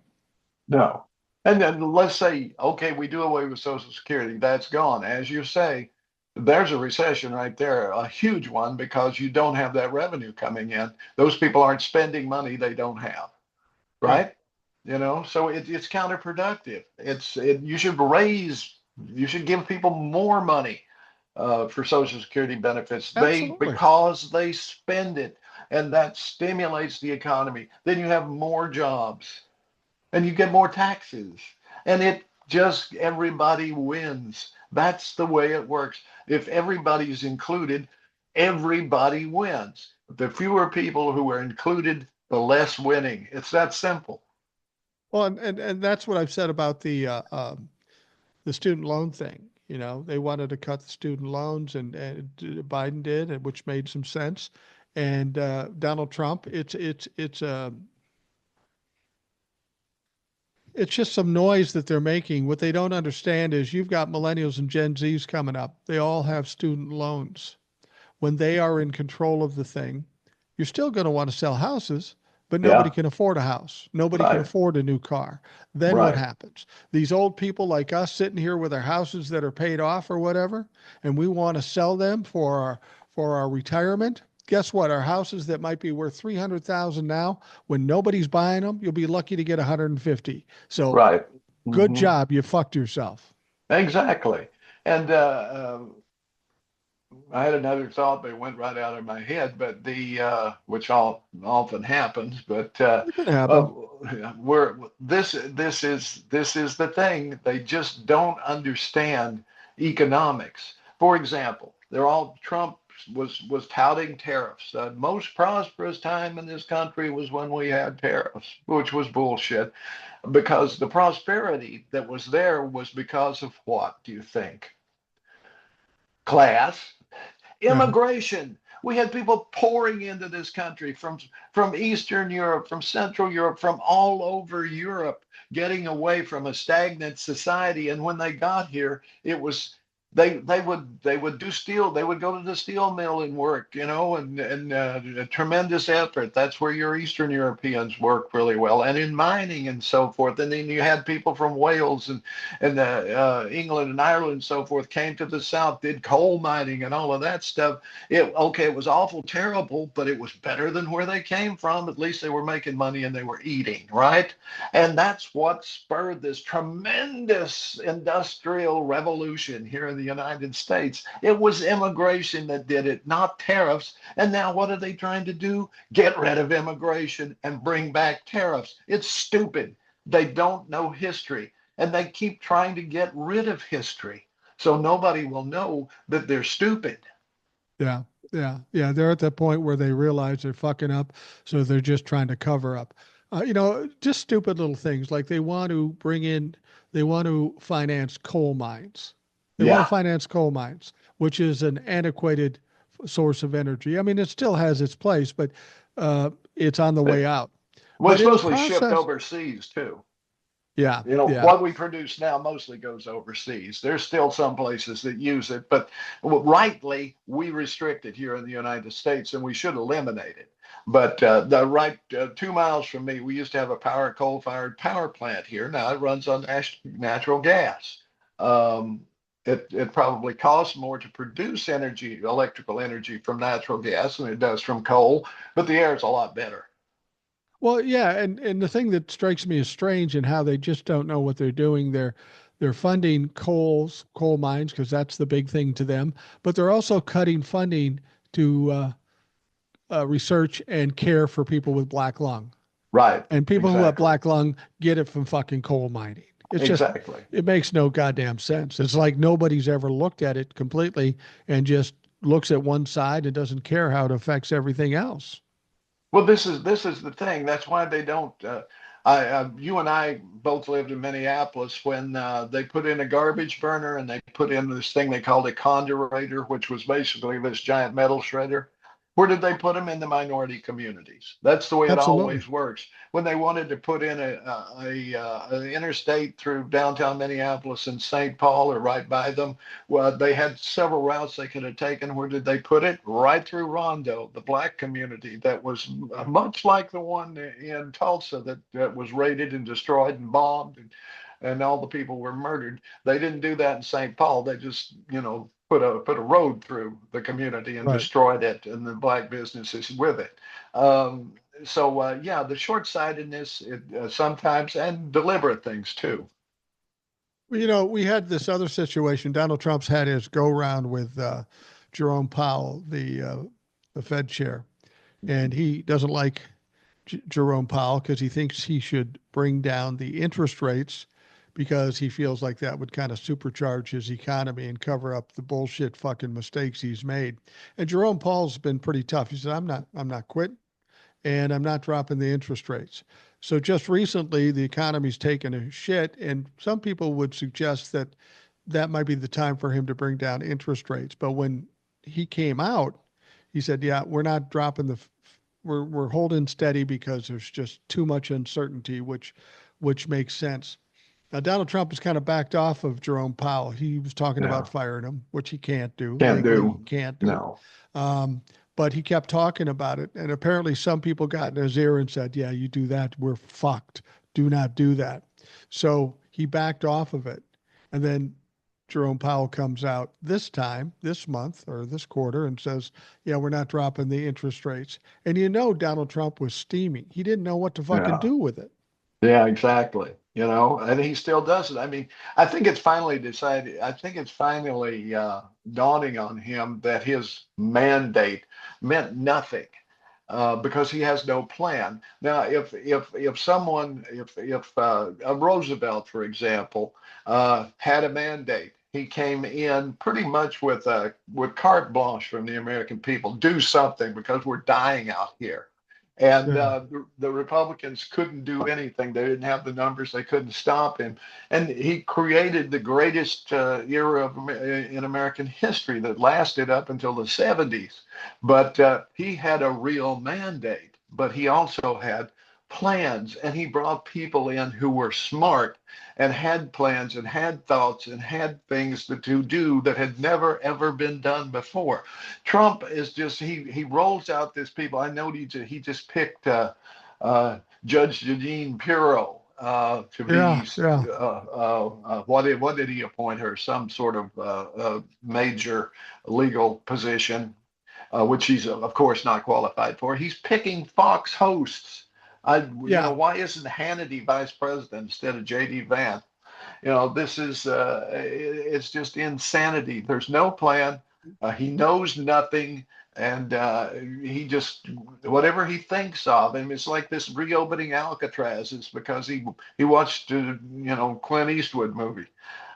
No. And then let's say, okay, we do away with Social Security. That's gone. As you say, there's a recession right there, a huge one, because you don't have that revenue coming in. Those people aren't spending money they don't have, Yeah, right? So it's counterproductive. You should give people more money for Social Security benefits. absolutely. Because they spend it, and that stimulates the economy. Then you have more jobs and you get more taxes. And everybody wins. That's the way it works. If everybody's included, everybody wins. The fewer people who are included, the less winning. It's that simple. Well, and that's what I've said about the student loan thing. They wanted to cut the student loans, and Biden did, which made some sense. And Donald Trump, it's just some noise that they're making. What they don't understand is you've got millennials and Gen Zs coming up. They all have student loans. When they are in control of the thing, you're still going to want to sell houses, but nobody Yeah, can afford a house. Nobody can right, afford a new car. Then what right, happens? These old people like us sitting here with our houses that are paid off or whatever, and we want to sell them for our retirement. Guess what? Our houses that might be worth 300,000 now, when nobody's buying them, you'll be lucky to get 150. So right. good Hmm. job, you fucked yourself. Exactly. And I had another thought, but it went right out of my head. But which often happens. But It could uh, happen. we're this is the thing. They just don't understand economics. For example, Trump was touting tariffs. The most prosperous time in this country was when we had tariffs, which was bullshit. Because the prosperity that was there was because of what do you think? Class, Yeah. immigration. We had people pouring into this country from Eastern Europe, from Central Europe, from all over Europe, getting away from a stagnant society. And when they got here, it was they would do steel. They would go to the steel mill and work, and a tremendous effort. That's where your Eastern Europeans work really well, and in mining and so forth. And then you had people from Wales and England and Ireland and so forth came to the South, did coal mining and all of that stuff. It was awful terrible, but it was better than where they came from. At least they were making money and they were eating, right? And that's what spurred this tremendous industrial revolution here in the United States. It was immigration that did it, not tariffs. And now what are they trying to do? Get rid of immigration and bring back tariffs. It's stupid. They don't know history and they keep trying to get rid of history. So nobody will know that they're stupid. Yeah, yeah. They're at that point where they realize they're fucking up, so they're just trying to cover up. Just stupid little things like they want to finance coal mines. They want to Yeah. finance coal mines, which is an antiquated source of energy. I mean, it still has its place, but it's on the way It out. But was in the mostly shipped process, overseas too. yeah, yeah, What we produce now mostly goes overseas. There's still some places that use it, but rightly, we restrict it here in the United States, and we should eliminate it. But the right 2 miles from me, we used to have a coal-fired power plant here. Now it runs on natural gas. Um, it probably costs more to produce electrical energy from natural gas than it does from coal, but the air is a lot better. well, yeah, and the thing that strikes me as strange and how they just don't know what they're doing. They're funding coal mines because that's the big thing to them, but they're also cutting funding to research and care for people with black lung. Right. And people who have Exactly. black lung get it from fucking coal mining. It's just, Exactly. it makes no goddamn sense. It's like nobody's ever looked at it completely and just looks at one side and doesn't care how it affects everything else. Well, this is the thing. That's why they don't. You and I both lived in Minneapolis when they put in a garbage burner and they put in this thing they called a condurator, which was basically this giant metal shredder. Where did they put them? In the minority communities? That's the way it Absolutely. always works. When they wanted to put in an interstate through downtown Minneapolis and St. Paul or right by them, well, they had several routes they could have taken. Where did they put it? Right through Rondo, the black community that was much like the one in Tulsa that was raided and destroyed and bombed, and all the people were murdered. They didn't do that in St. Paul. They just, put a road through the community and Right. destroyed it, and the black businesses with it. Yeah, the short-sightedness sometimes, and deliberate things too. Well, we had this other situation. Donald Trump's had his go round with Jerome Powell, the Fed chair, and he doesn't like Jerome Powell because he thinks he should bring down the interest rates because he feels like that would kind of supercharge his economy and cover up the bullshit fucking mistakes he's made. And Jerome Powell's been pretty tough. He said, I'm not quitting and I'm not dropping the interest rates. So just recently, the economy's taken a shit, and some people would suggest that that might be the time for him to bring down interest rates. But when he came out, he said, "Yeah, we're not dropping we're holding steady because there's just too much uncertainty," which makes sense. Now, Donald Trump has kind of backed off of Jerome Powell. He was talking about Yeah, firing him, which he can't do can't legally. He do. can't do. No. Um, but he kept talking about it, and apparently some people got in his ear and said, "Yeah, you do that, we're fucked. Do not do that." So he backed off of it, and then Jerome Powell comes out this time, this month or this quarter, and says, "Yeah, we're not dropping the interest rates." And Donald Trump was steaming. He didn't know what to fucking Yeah. do with it. Yeah, exactly. And he still does it. I mean, I think it's finally decided, I think it's finally dawning on him that his mandate meant nothing because he has no plan. Now, if someone, if Roosevelt, for example, had a mandate, he came in pretty much with carte blanche from the American people. Do something because we're dying out here. And Yeah. the Republicans couldn't do anything. They didn't have the numbers. They couldn't stop him. And he created the greatest era in American history that lasted up until the 70s. But he had a real mandate, but he also had plans. And he brought people in who were smart and had plans and had thoughts and had things to do that had never, ever been done before. Trump is just he rolls out this people. I know he just picked Judge Jeanine Pirro to Yeah. be Yeah. what did he appoint her? Some sort of major legal position, which he's of course not qualified for. He's picking Fox hosts. Yeah. Why isn't Hannity vice president instead of J.D. Vance? This is it's just insanity. There's no plan. He knows nothing, and he just whatever he thinks of. And it's like this reopening Alcatraz is because he watched Clint Eastwood movie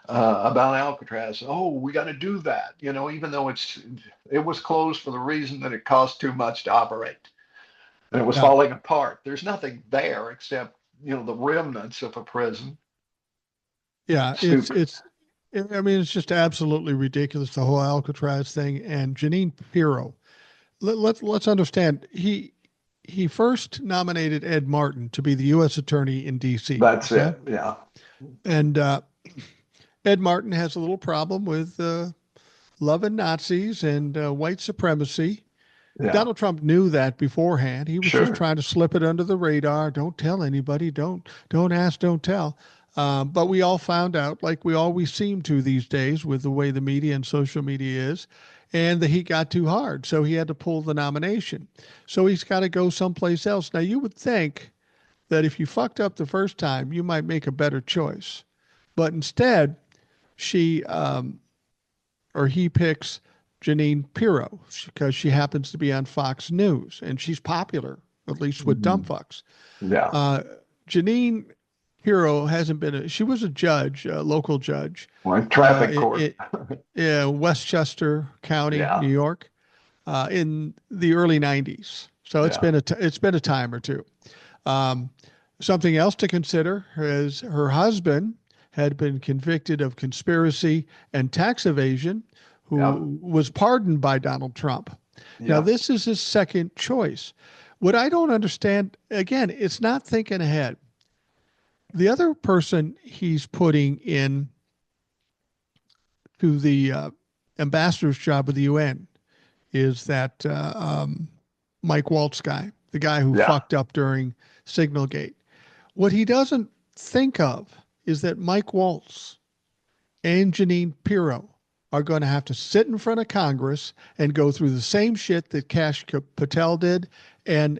about Alcatraz. Oh, we got to do that. Even though it was closed for the reason that it cost too much to operate and it was Yeah. falling apart. There's nothing there except the remnants of a prison. Yeah. Stupid. I mean, it's just absolutely ridiculous, the whole Alcatraz thing. And Janine Pirro, let's understand, he first nominated Ed Martin to be the U.S. Attorney in D.C. That's Okay. it. Yeah. And Ed Martin has a little problem with loving Nazis and white supremacy. Yeah. Donald Trump knew that beforehand. He was just Sure. trying to slip it under the radar. Don't tell anybody. Don't ask. Don't tell. But we all found out, like we always seem to these days, with the way the media and social media is, and the heat got too hard, so he had to pull the nomination. So he's got to go someplace else. Now you would think that if you fucked up the first time, you might make a better choice, but instead, she or he picks Janine Pirro because she happens to be on Fox News and she's popular, at least with dumb Mhm. fucks. Yeah. Uh, Janine Pirro hasn't been she was a judge, a local judge, Well, uh, traffic court. Westchester County, New Yeah, York, in the early 90s. So yeah, it's been a time or two. Um, Something else to consider is her husband had been convicted of conspiracy and tax evasion, yep, who was pardoned by Donald Trump. Now, yep. this is his second choice. What I don't understand, again, it's not thinking ahead. The other person he's putting in to the ambassador's job with the UN is that Mike Waltz guy, the guy who Yeah, fucked up during Signalgate. What he doesn't think of is that Mike Waltz and Janine Pirro are going to have to sit in front of Congress and go through the same shit that Kash Patel did and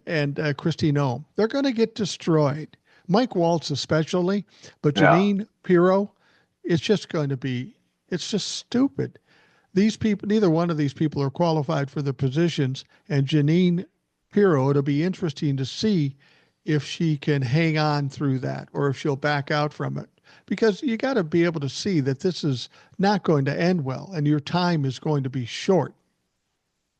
Christy No. They're going to get destroyed. Mike Waltz especially, but yeah. Janine Pirro, it's just going to be, it's just stupid. These people, neither one of these people are qualified for the positions. And Janine Pirro, it'll be interesting to see if she can hang on through that or if she'll back out from it. Because you got to be able to see that this is not going to end well and your time is going to be short.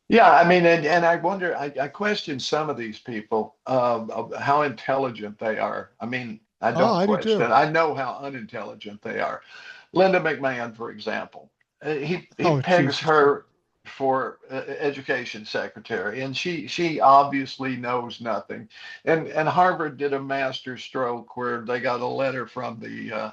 Yeah, I mean, and I wonder, I question some of these people, of how intelligent they are. I mean, I Oh, don't I do question, too. I know how unintelligent they are. Linda McMahon, for example, he Oh, pegs Jesus. her for education secretary, and she obviously knows nothing. And Harvard did a master stroke where they got a letter from the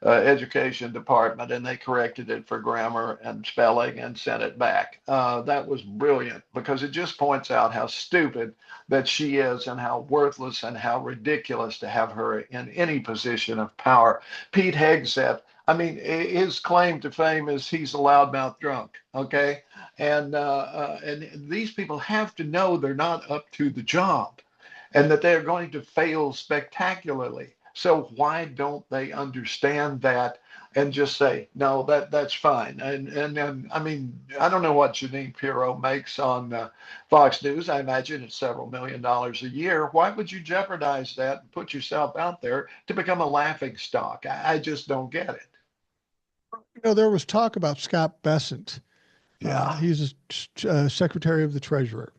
education department, and they corrected it for grammar and spelling and sent it back. That was brilliant because it just points out how stupid that she is and how worthless and how ridiculous to have her in any position of power. Pete Hegseth, I mean, his claim to fame is he's a loudmouth drunk. Okay, and these people have to know they're not up to the job, and that they're going to fail spectacularly. So why don't they understand that and just say, no, that's fine? And I mean, I don't know what Janine Pirro makes on Fox News. I imagine it's several $1 million a year. Why would you jeopardize that and put yourself out there to become a laughing stock? I just don't get it. There was talk about Scott Bessent. Yeah, He's a secretary of the treasurer.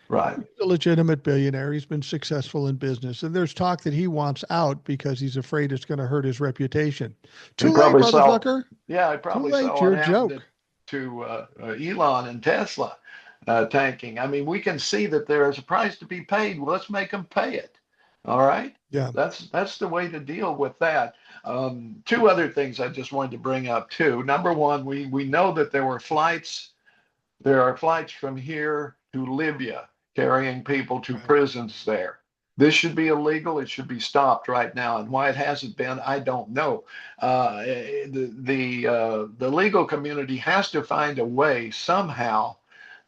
right. He's a legitimate billionaire. He's been successful in business. And there's talk that he wants out because he's afraid it's going to hurt his reputation. He Too late, probably saw, motherfucker. yeah, he Too probably late. saw You're what a happened joke. to Elon and Tesla tanking. I mean, we can see that there is a price to be paid. Well, let's make them pay it. All right, Yeah. that's the way to deal with that. Two other things I just wanted to bring up too. Number one, we know that there are flights from here to Libya carrying people to Right. prisons there. This should be illegal. It should be stopped right now. And why it hasn't been, I don't know. The legal community has to find a way somehow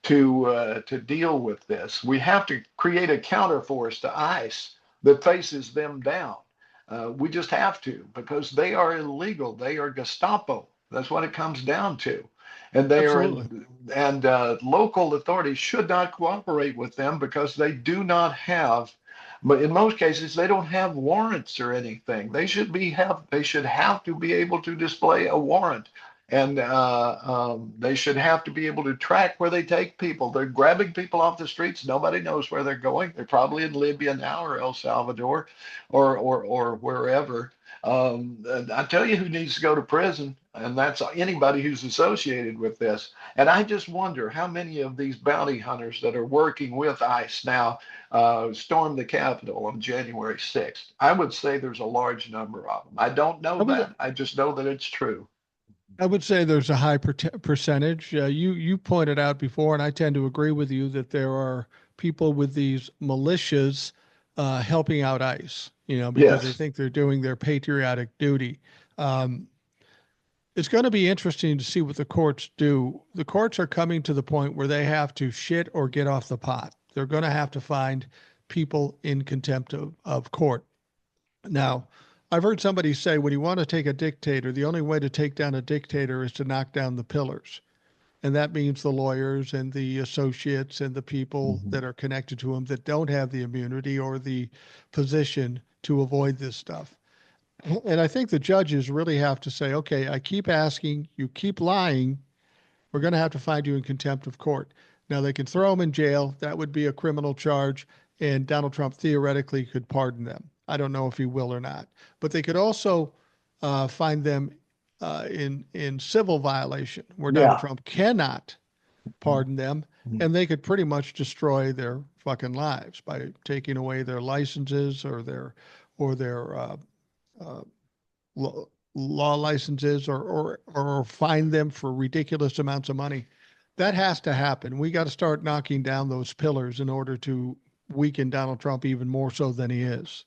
to deal with this. We have to create a counterforce to ICE that faces them down. We just have to because they are illegal. They are Gestapo. That's what it comes down to, and they are Absolutely. in, and local authorities should not cooperate with them because they do not have, but in most cases they don't have warrants or anything. They should have to be able to display a warrant, and they should have to be able to track where they take people. They're grabbing people off the streets. Nobody knows where they're going. They're probably in Libya now or El Salvador, or wherever. I tell you who needs to go to prison, and that's anybody who's associated with this. And I just wonder how many of these bounty hunters that are working with ICE now stormed the Capitol on January 6th. I would say there's a large number of them. I don't I know would that. I just know that it's true. I would say there's a high percentage. You pointed out before, and I tend to agree with you that there are people with these militias helping out ICE. Because they Yes. think they're doing their patriotic duty. Um, it's going to be interesting to see what the courts do. The courts are coming to the point where they have to shit or get off the pot. They're going to have to find people in contempt of court. Now, I've heard somebody say when you want to take a dictator, the only way to take down a dictator is to knock down the pillars. And that means the lawyers and the associates and the people Mhm. that are connected to him that don't have the immunity or the position to avoid this stuff. And I think the judges really have to say, okay, I keep asking, you keep lying, we're going to have to find you in contempt of court. Now, they can throw them in jail. That would be a criminal charge, and Donald Trump theoretically could pardon them. I don't know if he will or not. But they could also find them in civil violation, where Donald Yeah. Trump cannot pardon them, and they could pretty much destroy their fucking lives by taking away their licenses or their uh, law licenses or fine them for ridiculous amounts of money. That has to happen. We got to start knocking down those pillars in order to weaken Donald Trump even more so than he is.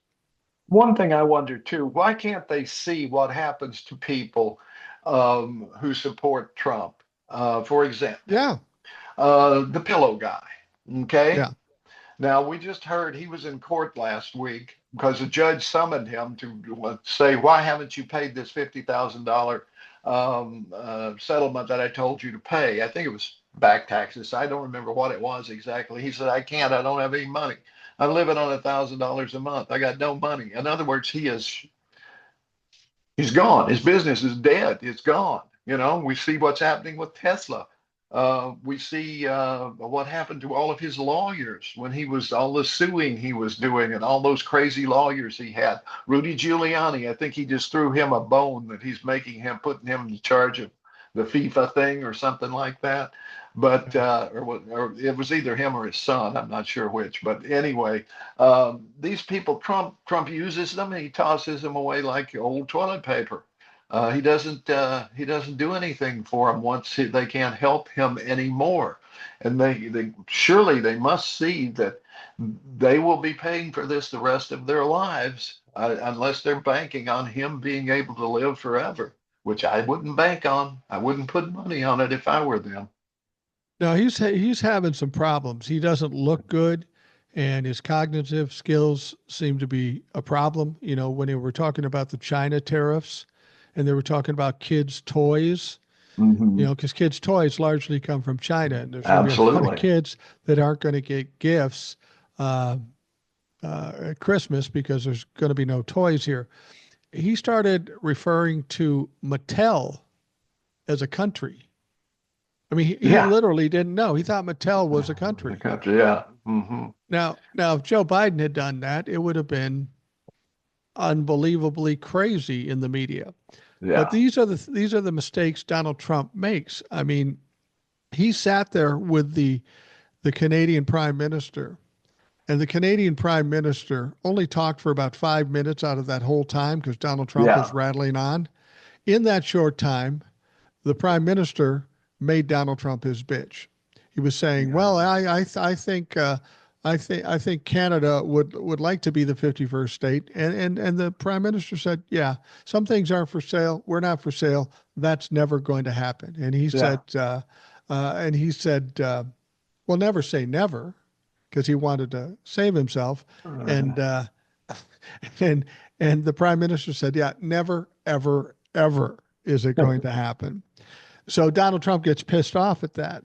One thing I wonder too, why can't they see what happens to people who support Trump? For example, Yeah. the pillow guy. Okay. Yeah. Now, we just heard he was in court last week because a judge summoned him to say, why haven't you paid this $50,000 settlement that I told you to pay? I think it was back taxes. I don't remember what it was exactly. He said, I can't. I don't have any money. I'm living on $1,000 a month. I got no money. In other words, he's gone. His business is dead. It's gone. You know, we see what's happening with Tesla. We see what happened to all of his lawyers when he was all the suing he was doing and all those crazy lawyers he had. Rudy Giuliani, I think he just threw him a bone that he's making him, putting him in charge of the FIFA thing or something like that. But or it was either him or his son. I'm not sure which. But anyway, these people, Trump uses them and he tosses them away like old toilet paper. He doesn't do anything for them once they can't help him anymore. And they surely they must see that they will be paying for this the rest of their lives unless they're banking on him being able to live forever, which I wouldn't bank on. I wouldn't put money on it if I were them. No, he's having some problems. He doesn't look good, and his cognitive skills seem to be a problem. You know, when they were talking about the China tariffs, and they were talking about kids' toys, you Hmm. know, because kids' toys largely come from China, and there's going to be a lot of Absolutely. kids that aren't going to get gifts uh, at Christmas because there's going to be no toys here. He started referring to Mattel as a country. I mean, he Yeah. literally didn't know. He thought Mattel was a The country. country. Yeah. Hmm. Now, if Joe Biden had done that, it would have been unbelievably crazy in the media. But Yeah. these are the mistakes Donald Trump makes. I mean, he sat there with the Canadian Prime Minister, and the Canadian Prime Minister only talked for about 5 minutes out of that whole time because Donald Trump was Yeah. rattling on. In that short time, the Prime Minister made Donald Trump his bitch. He was saying, Yeah. "Well, I think Canada would like to be the 51st state," and the Prime Minister said, "Yeah, some things aren't for sale. We're not for sale. That's never going to happen." Yeah. And he said, "Well, never say never," because he wanted to save himself, and and and the Prime Minister said, "Yeah, never, ever, ever is it going to happen." So Donald Trump gets pissed off at that.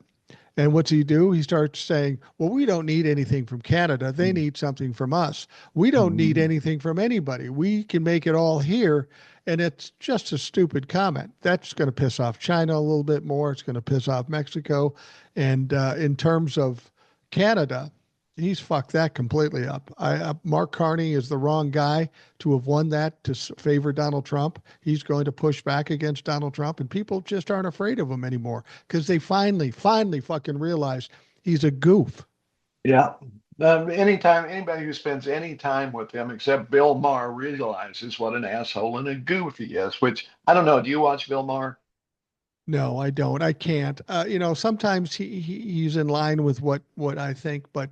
And what's he do? He starts saying, well, we don't need anything from Canada. They need something from us. We don't need Mhm. anything from anybody. We can make it all here. And it's just a stupid comment. That's going to piss off China a little bit more. It's going to piss off Mexico. And in terms of Canada, he's fucked that completely up. Mark Carney is the wrong guy to have won that to favor Donald Trump. He's going to push back against Donald Trump, and people just aren't afraid of him anymore because they finally fucking realize he's a goof. Yeah. Anytime anybody who spends any time with him, except Bill Maher, realizes what an asshole and a goof he is. Which I don't know. Do you watch Bill Maher? No, I don't. I can't. Sometimes he's in line with what I think, but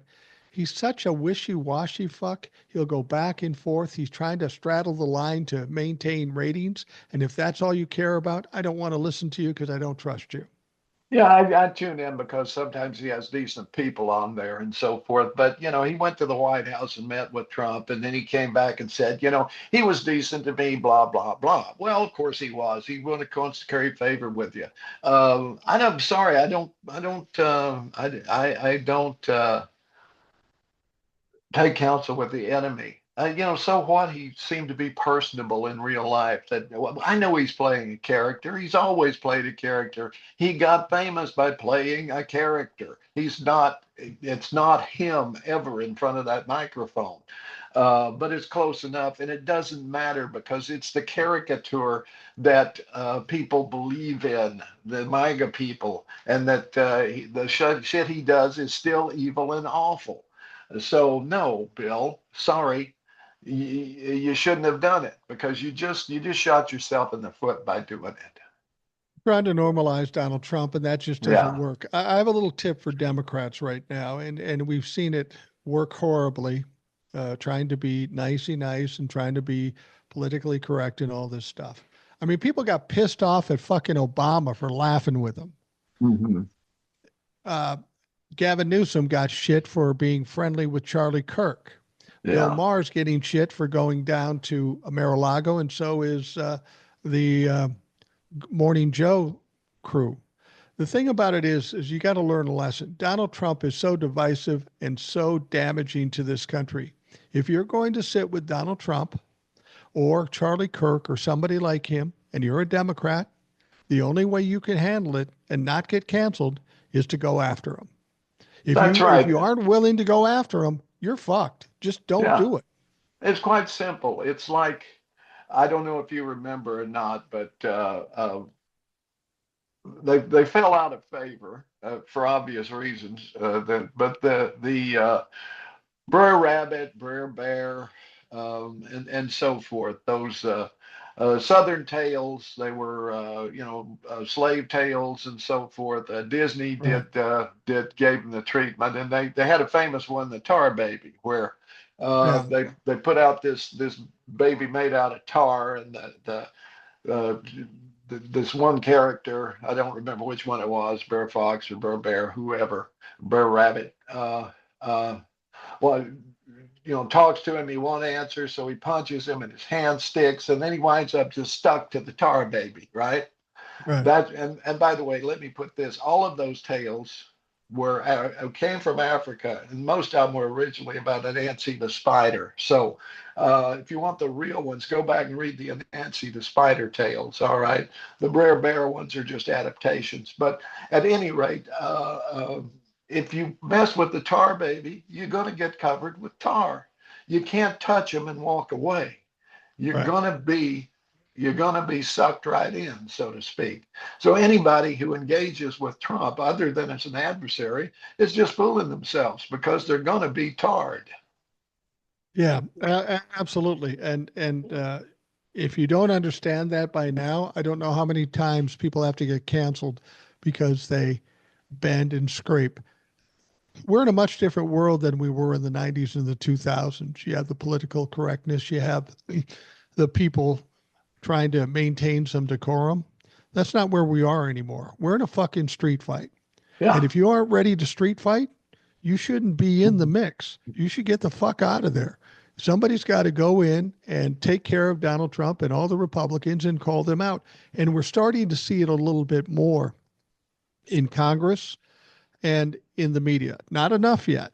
he's such a wishy-washy fuck. He'll go back and forth. He's trying to straddle the line to maintain ratings, and if that's all you care about, I don't want to listen to you because I don't trust you. Yeah, I tune in because sometimes he has decent people on there and so forth. But, he went to the White House and met with Trump, and then he came back and said, he was decent to me, blah, blah, blah. Well, of course he was. He wants to curry favor with you. I'm sorry. I don't take counsel with the enemy. So what? He seemed to be personable in real life. That well, I know he's playing a character. He's always played a character. He got famous by playing a character. He's not. It's not him ever in front of that microphone. But it's close enough, and it doesn't matter because it's the caricature that people believe in, the MAGA people, and that the shit he does is still evil and awful. So no, Bill, sorry, you shouldn't have done it because you just shot yourself in the foot by doing it. Trying to normalize Donald Trump, and that just doesn't Yeah. work. I have a little tip for Democrats right now, and we've seen it work horribly, trying to be nicey nice and trying to be politically correct and all this stuff. I mean, people got pissed off at fucking Obama for laughing with him. Hmm. Uh, Gavin Newsom got shit for being friendly with Charlie Kirk. Bill Yeah. Maher's getting shit for going down to Mar-a-Lago, and so is the Morning Joe crew. The thing about it is you got to learn a lesson. Donald Trump is so divisive and so damaging to this country. If you're going to sit with Donald Trump or Charlie Kirk or somebody like him, and you're a Democrat, the only way you can handle it and not get canceled is to go after them. If That's you if right. you aren't willing to go after them, you're fucked. Just don't Yeah. do it. It's quite simple. It's like, I don't know if you remember or not, but they fell out of favor for obvious reasons. But the Brer Rabbit, Brer Bear, and so forth. Those Southern tales, they were slave tales and so forth. Disney Right. did gave them the treatment, and they had a famous one, the Tar Baby, where Yeah. they put out this baby made out of tar, and uh, this one character, I don't remember which one it was, Bear Fox or Bear Bear, whoever, Bear Rabbit. Uh, well, talks to him. He won't answer, so he punches him, and his hand sticks, and then he winds up just stuck to the tar baby, right? Right. And by the way, let me put this: all of those tales were came from Africa, and most of them were originally about Anansi the spider. So, if you want the real ones, go back and read the Anansi the spider tales. All right, the Brer Bear ones are just adaptations. But at any rate, if you mess with the tar baby, you're going to get covered with tar. You can't touch them and walk away. You're Right. going to be you're going to be sucked right in, so to speak. So anybody who engages with Trump, other than as an adversary, is just fooling themselves because they're going to be tarred. Yeah, absolutely. And if you don't understand that by now, I don't know how many times people have to get canceled because they bend and scrape. We're in a much different world than we were in the 90s and the 2000s. You have the political correctness, you have the people trying to maintain some decorum. That's not where we are anymore. We're in a fucking street fight. And Yeah. if you aren't ready to street fight, you shouldn't be in the mix. You should get the fuck out of there. Somebody's got to go in and take care of Donald Trump and all the Republicans and call them out. And we're starting to see it a little bit more in Congress and in the media. Not enough yet,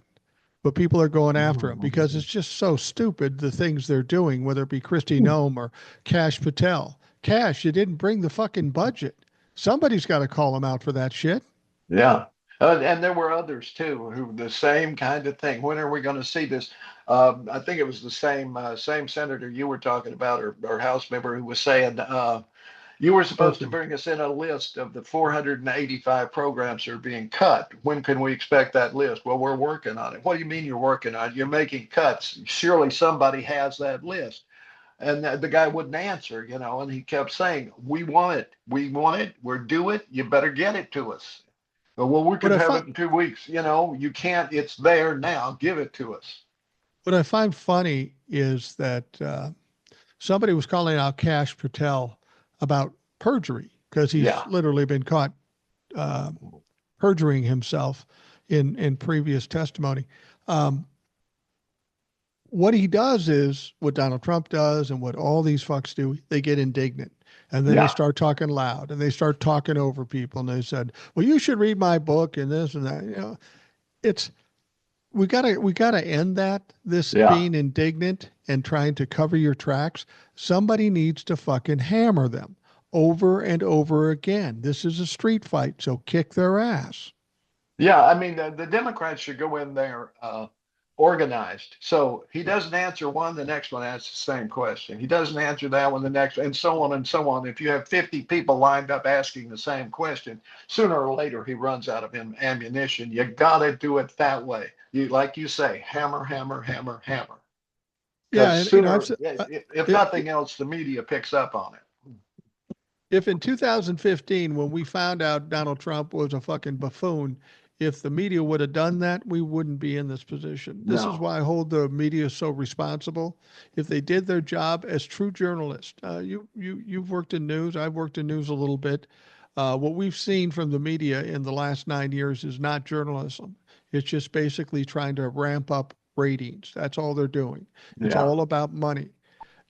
but people are going after him because it's just so stupid the things they're doing, whether it be Christy No or Cash Patel. Cash, you didn't bring the fucking budget. Somebody's got to call him out for that shit. Yeah. And there were others too who the same kind of thing. When are we going to see this? I think it was the same senator you were talking about, or House member, who was saying you were supposed to Murphy. bring us in a list of the 485 programs that are being cut. When can we expect that list? Well, we're working on it. What do you mean you're working on it? You're making cuts. Surely somebody has that list. And the guy wouldn't answer, and he kept saying, "We want it. We want it. We're due it. You better get it to us." Well, we What could I have find it in 2 weeks. You can't. It's there now. Give it to us. what I find funny is that somebody was calling out Cash Patel about perjury because he's Yeah. literally been caught uh, perjuring himself in previous testimony. Um, what he does is what Donald Trump does and what all these fucks do. They get indignant and then they Yeah. start talking loud and they start talking over people. And they said, well, you should read my book and this and that. It's we gotta end that. This Yeah. being indignant and trying to cover your tracks. Somebody needs to fucking hammer them over and over again. This is a street fight, so kick their ass. Yeah, I mean, the Democrats should go in there organized. So he doesn't answer one, the next one asks the same question. He doesn't answer that one, the next, and so on and so on. If you have 50 people lined up asking the same question, sooner or later he runs out of ammunition. You got to do it that way. You, like you say, hammer, hammer, hammer, hammer. Yeah, Because and sooner, if if nothing else, the media picks up on it. if in 2015, when we found out Donald Trump was a fucking buffoon, if the media would have done that, we wouldn't be in this position. This is No. why I hold the media so responsible. If they did their job as true journalists, you've worked in news. I've worked in news a little bit. What we've seen from the media in the last 9 years is not journalism. It's just basically trying to ramp up ratings. That's all they're doing. It's Yeah. all about money.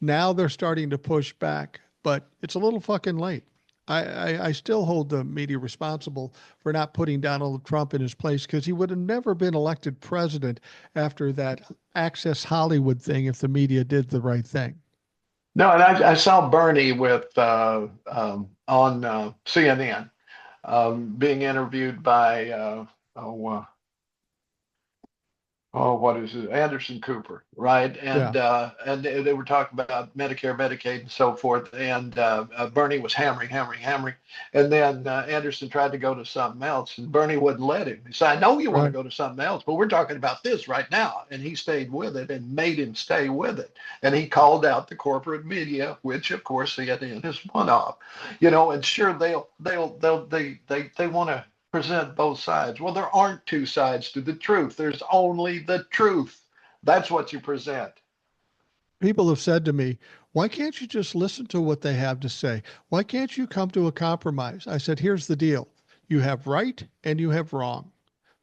Now they're starting to push back, but it's a little fucking late. I still hold the media responsible for not putting Donald Trump in his place because he would have never been elected president after that Access Hollywood thing if the media did the right thing. No, and I saw Bernie with on CNN being interviewed by oh, what is it? Anderson Cooper, right? Yeah, And they were talking about Medicare, Medicaid, and so forth. And Bernie was hammering, hammering, hammering. And then Anderson tried to go to something else, and Bernie wouldn't let him. He said, "I know you want to right. go to something else, but we're talking about this right now." And he stayed with it and made him stay with it. And he called out the corporate media, which of course CNN is one of. You know, and sure they want to present both sides. Well, there aren't two sides to the truth. There's only the truth. That's what you present. People have said to me, why can't you just listen to what they have to say? Why can't you come to a compromise? I said, here's the deal. You have right and you have wrong.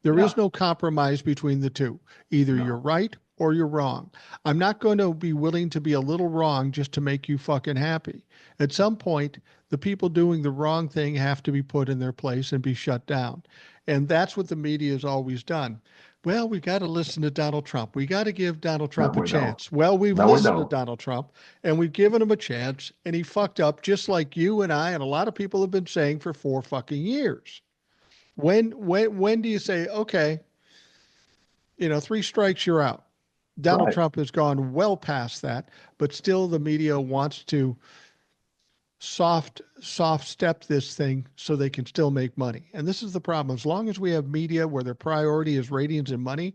There Yeah. is no compromise between the two. Either you're No. right or you're wrong. I'm not going to be willing to be a little wrong just to make you fucking happy. At some point, the people doing the wrong thing have to be put in their place and be shut down. And that's what the media has always done. Well, we got to listen to Donald Trump. We got to give Donald No, Trump a we don't. chance. Well, we've No, we listened to don't. Donald Trump and we've given him a chance and he fucked up just like you and I and a lot of people have been saying for 4 fucking years. When do you say, okay, 3 strikes, you're out? Donald Right. Trump has gone well past that, but still the media wants to soft step this thing so they can still make money. And this is the problem. As long as we have media where their priority is ratings and money,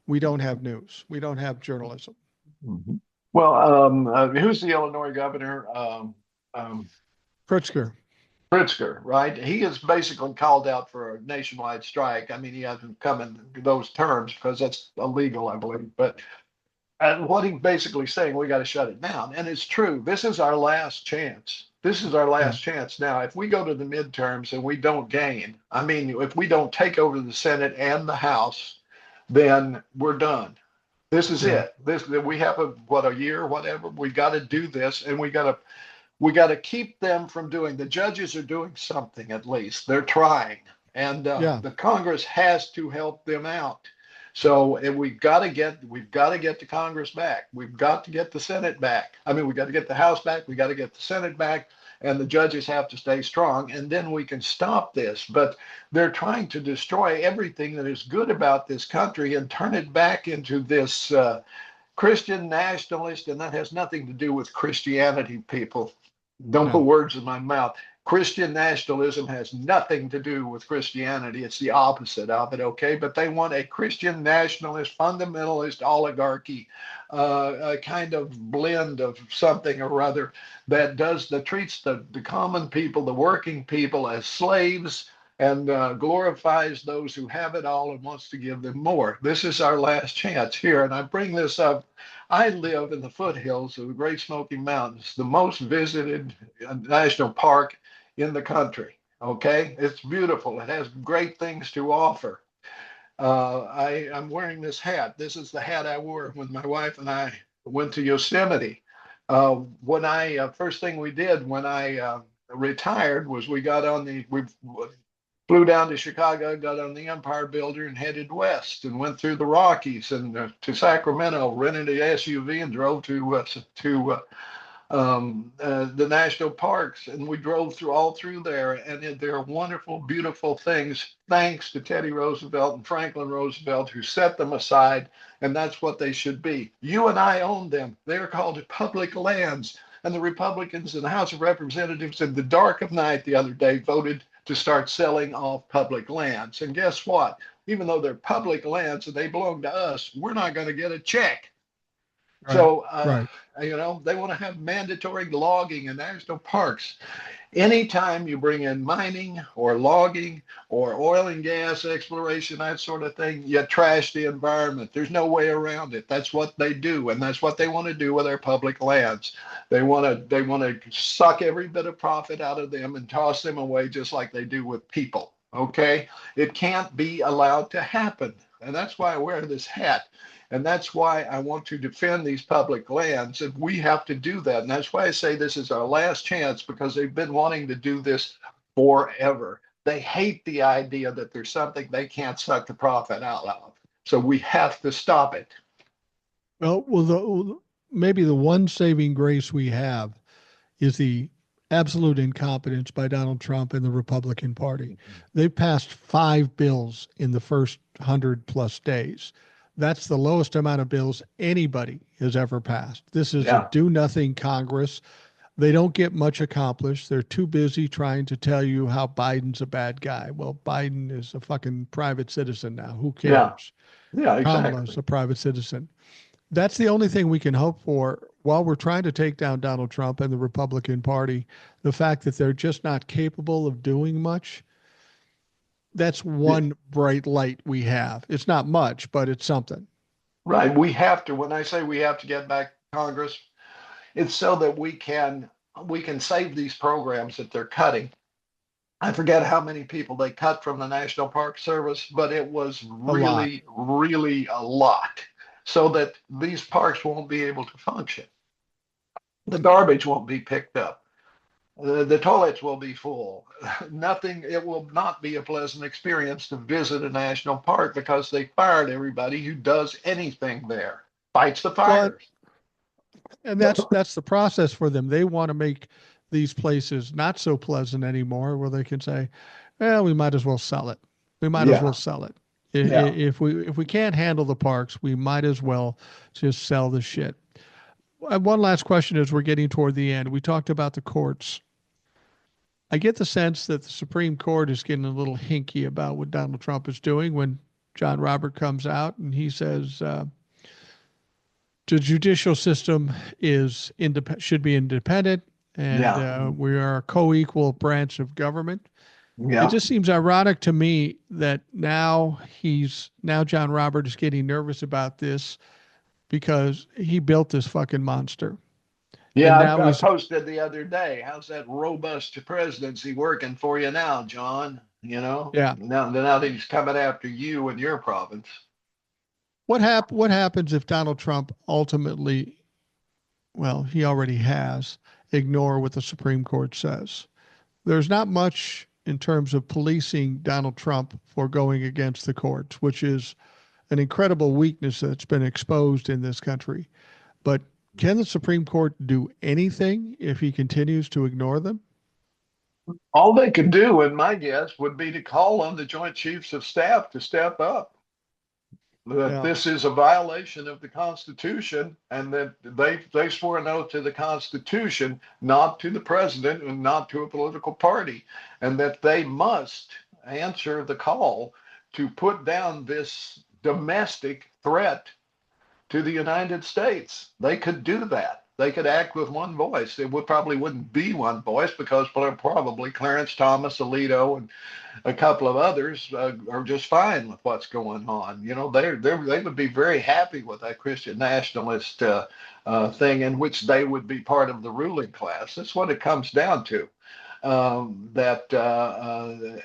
we don't have news. We don't have journalism. Mhm. Well, who's the Illinois governor? Um, Pritzker. Pritzker, right? He has basically called out for a nationwide strike. I mean, he hasn't come in those terms because that's illegal, I believe. But and what he's basically saying, we got to shut it down. And it's true. This is our last chance. This is our Yeah. last chance. Now, if we go to the midterms and we don't gain, I mean, if we don't take over the Senate and the House, then we're done. This is Yeah. it. This we have a year, whatever. We got to do this, and we got to keep them from doing. The judges are doing something at least. They're trying, and Yeah. the Congress has to help them out. So and we've got to get the Congress back. We've got to get the Senate back. I mean, we got to get the House back. We got to get the Senate back, and the judges have to stay strong, and then we can stop this. But they're trying to destroy everything that is good about this country and turn it back into this Christian nationalist, and that has nothing to do with Christianity, people. Don't put No. words in my mouth. Christian nationalism has nothing to do with Christianity. It's the opposite of it, okay? But they want a Christian nationalist, fundamentalist oligarchy, a kind of blend of something or other that treats the common people, the working people, as slaves and glorifies those who have it all and wants to give them more. This is our last chance here. And I bring this up. I live in the foothills of the Great Smoky Mountains, the most visited national park in the country. Okay, it's beautiful. It has great things to offer. I'm wearing this hat. This is the hat I wore when my wife and I went to Yosemite. When I first thing we did when I retired was we got on the we flew down to Chicago, got on the Empire Builder, and headed west, and went through the Rockies and to Sacramento, rented an SUV, and drove to the national parks, and we drove through all through there, and there are wonderful, beautiful things, thanks to Teddy Roosevelt and Franklin Roosevelt, who set them aside, and that's what they should be. You and I own them. They're called public lands, and the Republicans in the House of Representatives in the dark of night the other day voted to start selling off public lands. And guess what? Even though they're public lands and they belong to us, we're not going to get a check. Right. So, Right. they want to have mandatory logging in national parks. Anytime you bring in mining or logging or oil and gas exploration, that sort of thing, you trash the environment. There's no way around it. That's what they do, and that's what they want to do with our public lands. They want to suck every bit of profit out of them and toss them away just like they do with people. Okay? It can't be allowed to happen. And that's why I wear this hat. And that's why I want to defend these public lands. And we have to do that. And that's why I say this is our last chance, because they've been wanting to do this forever. They hate the idea that there's something they can't suck the profit out of. So we have to stop it. Maybe the one saving grace we have is the absolute incompetence by Donald Trump and the Republican Party. They've passed 5 bills in the first 100+ days. That's the lowest amount of bills anybody has ever passed. This is a Yeah. do nothing Congress. They don't get much accomplished. They're too busy trying to tell you how Biden's a bad guy. Well, Biden is a fucking private citizen now. Who Yeah. cares? Yeah, Kamala's exactly. a private citizen. That's the only thing we can hope for while we're trying to take down Donald Trump and the Republican Party. The fact that they're just not capable of doing much. That's one bright light we have. It's not much, but it's something. Right. We have to, when I say we have to get back Congress, it's so that we can save these programs that they're cutting. I forget how many people they cut from the National Park Service, but it was A lot. really, really a lot, so that these parks won't be able to function. The garbage won't be picked up. The toilets will be full. Nothing, it will not be a pleasant experience to visit a national park, because they fired everybody who does anything there, fights the Well, fires. and that's the process for them. They want to make these places not so pleasant anymore, where they can say, "Well, we might as well sell it. We might as well Yeah, sell it. yeah. If we can't handle the parks, we might as well just sell the shit." One last question as we're getting toward the end. We talked about the courts. I get the sense that the Supreme Court is getting a little hinky about what Donald Trump is doing when John Robert comes out and he says the judicial system should be independent, and Yeah, we are a co-equal branch of government. It yeah. just seems ironic to me that now John Robert is getting nervous about this because he built this fucking monster, and Yeah, now I he's posted the other day. How's that robust presidency working for you now, John? yeah. Now that he's coming after you and your province. What happens if Donald Trump ultimately, well, he already has, ignore what the Supreme Court says? There's not much in terms of policing Donald Trump for going against the courts, which is an incredible weakness that's been exposed in this country. But can the Supreme Court do anything if he continues to ignore them? All they could do, in my guess, would be to call on the Joint Chiefs of Staff to step up. That Yeah. this is a violation of the Constitution, and that they swore an oath to the Constitution, not to the president and not to a political party, and that they must answer the call to put down this domestic threat to the United States. They could do that. They could act with one voice. It probably wouldn't be one voice, because probably Clarence Thomas, Alito, and a couple of others are just fine with what's going on. They would be very happy with that Christian nationalist thing, in which they would be part of the ruling class. That's what it comes down to. That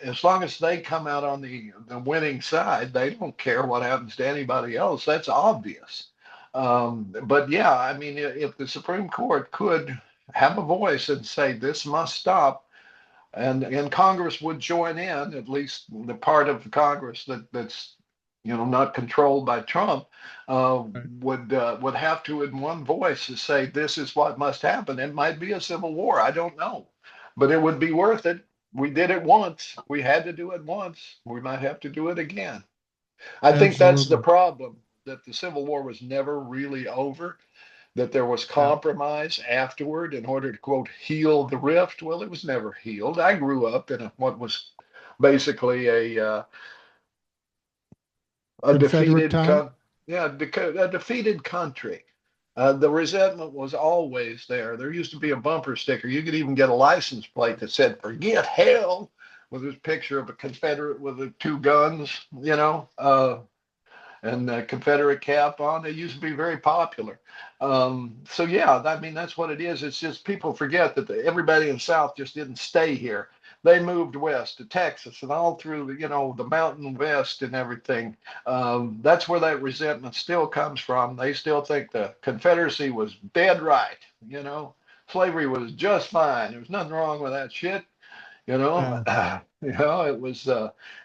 as long as they come out on the winning side, they don't care what happens to anybody else. That's obvious. But yeah, I mean, if the Supreme Court could have a voice and say this must stop, and Congress would join in, at least the part of Congress that's not controlled by Trump, uh, Right. would have to in one voice to say this is what must happen. It might be a civil war. I don't know, but it would be worth it. We did it once. We had to do it once. We might have to do it again. I think that's the Absolutely. problem, that the Civil War was never really over, that there was Yeah. compromise afterward in order to, quote, heal the rift. Well, it was never healed. I grew up in what was basically a Confederate defeated time. yeah, a defeated country. The resentment was always there. There used to be a bumper sticker. You could even get a license plate that said "Forget hell," with this picture of a Confederate with the two guns, and the Confederate cap on. They used to be very popular. So yeah, I mean that's what it is. It's just people forget that everybody in the South just didn't stay here. They moved west to Texas and all through the Mountain West and everything. That's where that resentment still comes from. They still think the Confederacy was dead right. Slavery was just fine. There was nothing wrong with that shit. Yeah. It was,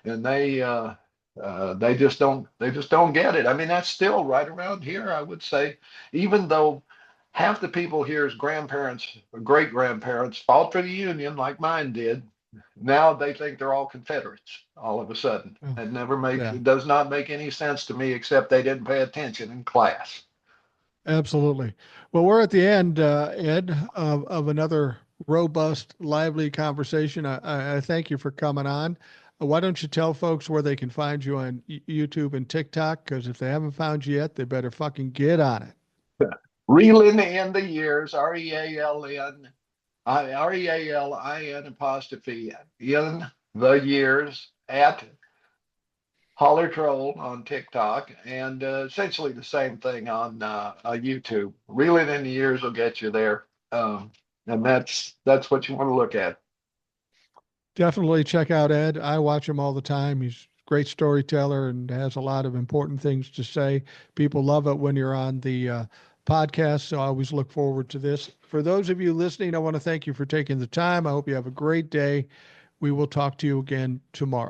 and they just don't get it. I mean, that's still right around here, I would say, even though half the people here's grandparents or great grandparents fought for the Union like mine did. Now they think they're all Confederates all of a sudden. Yeah. Yeah. It does not make any sense to me except they didn't pay attention in class. Absolutely. Well, we're at the end, Ed, of another robust, lively conversation. I thank you for coming on. Why don't you tell folks where they can find you on YouTube and TikTok? Because if they haven't found you yet, they better fucking get on it. Reeling in the years, REALIN apostrophe in the years at Holler Troll on TikTok, and essentially the same thing on YouTube. Reeling in the years will get you there, and that's what you want to look at. Definitely check out Ed. I watch him all the time. He's a great storyteller and has a lot of important things to say. People love it when you're on the podcast. So I always look forward to this. For those of you listening, I want to thank you for taking the time. I hope you have a great day. We will talk to you again tomorrow.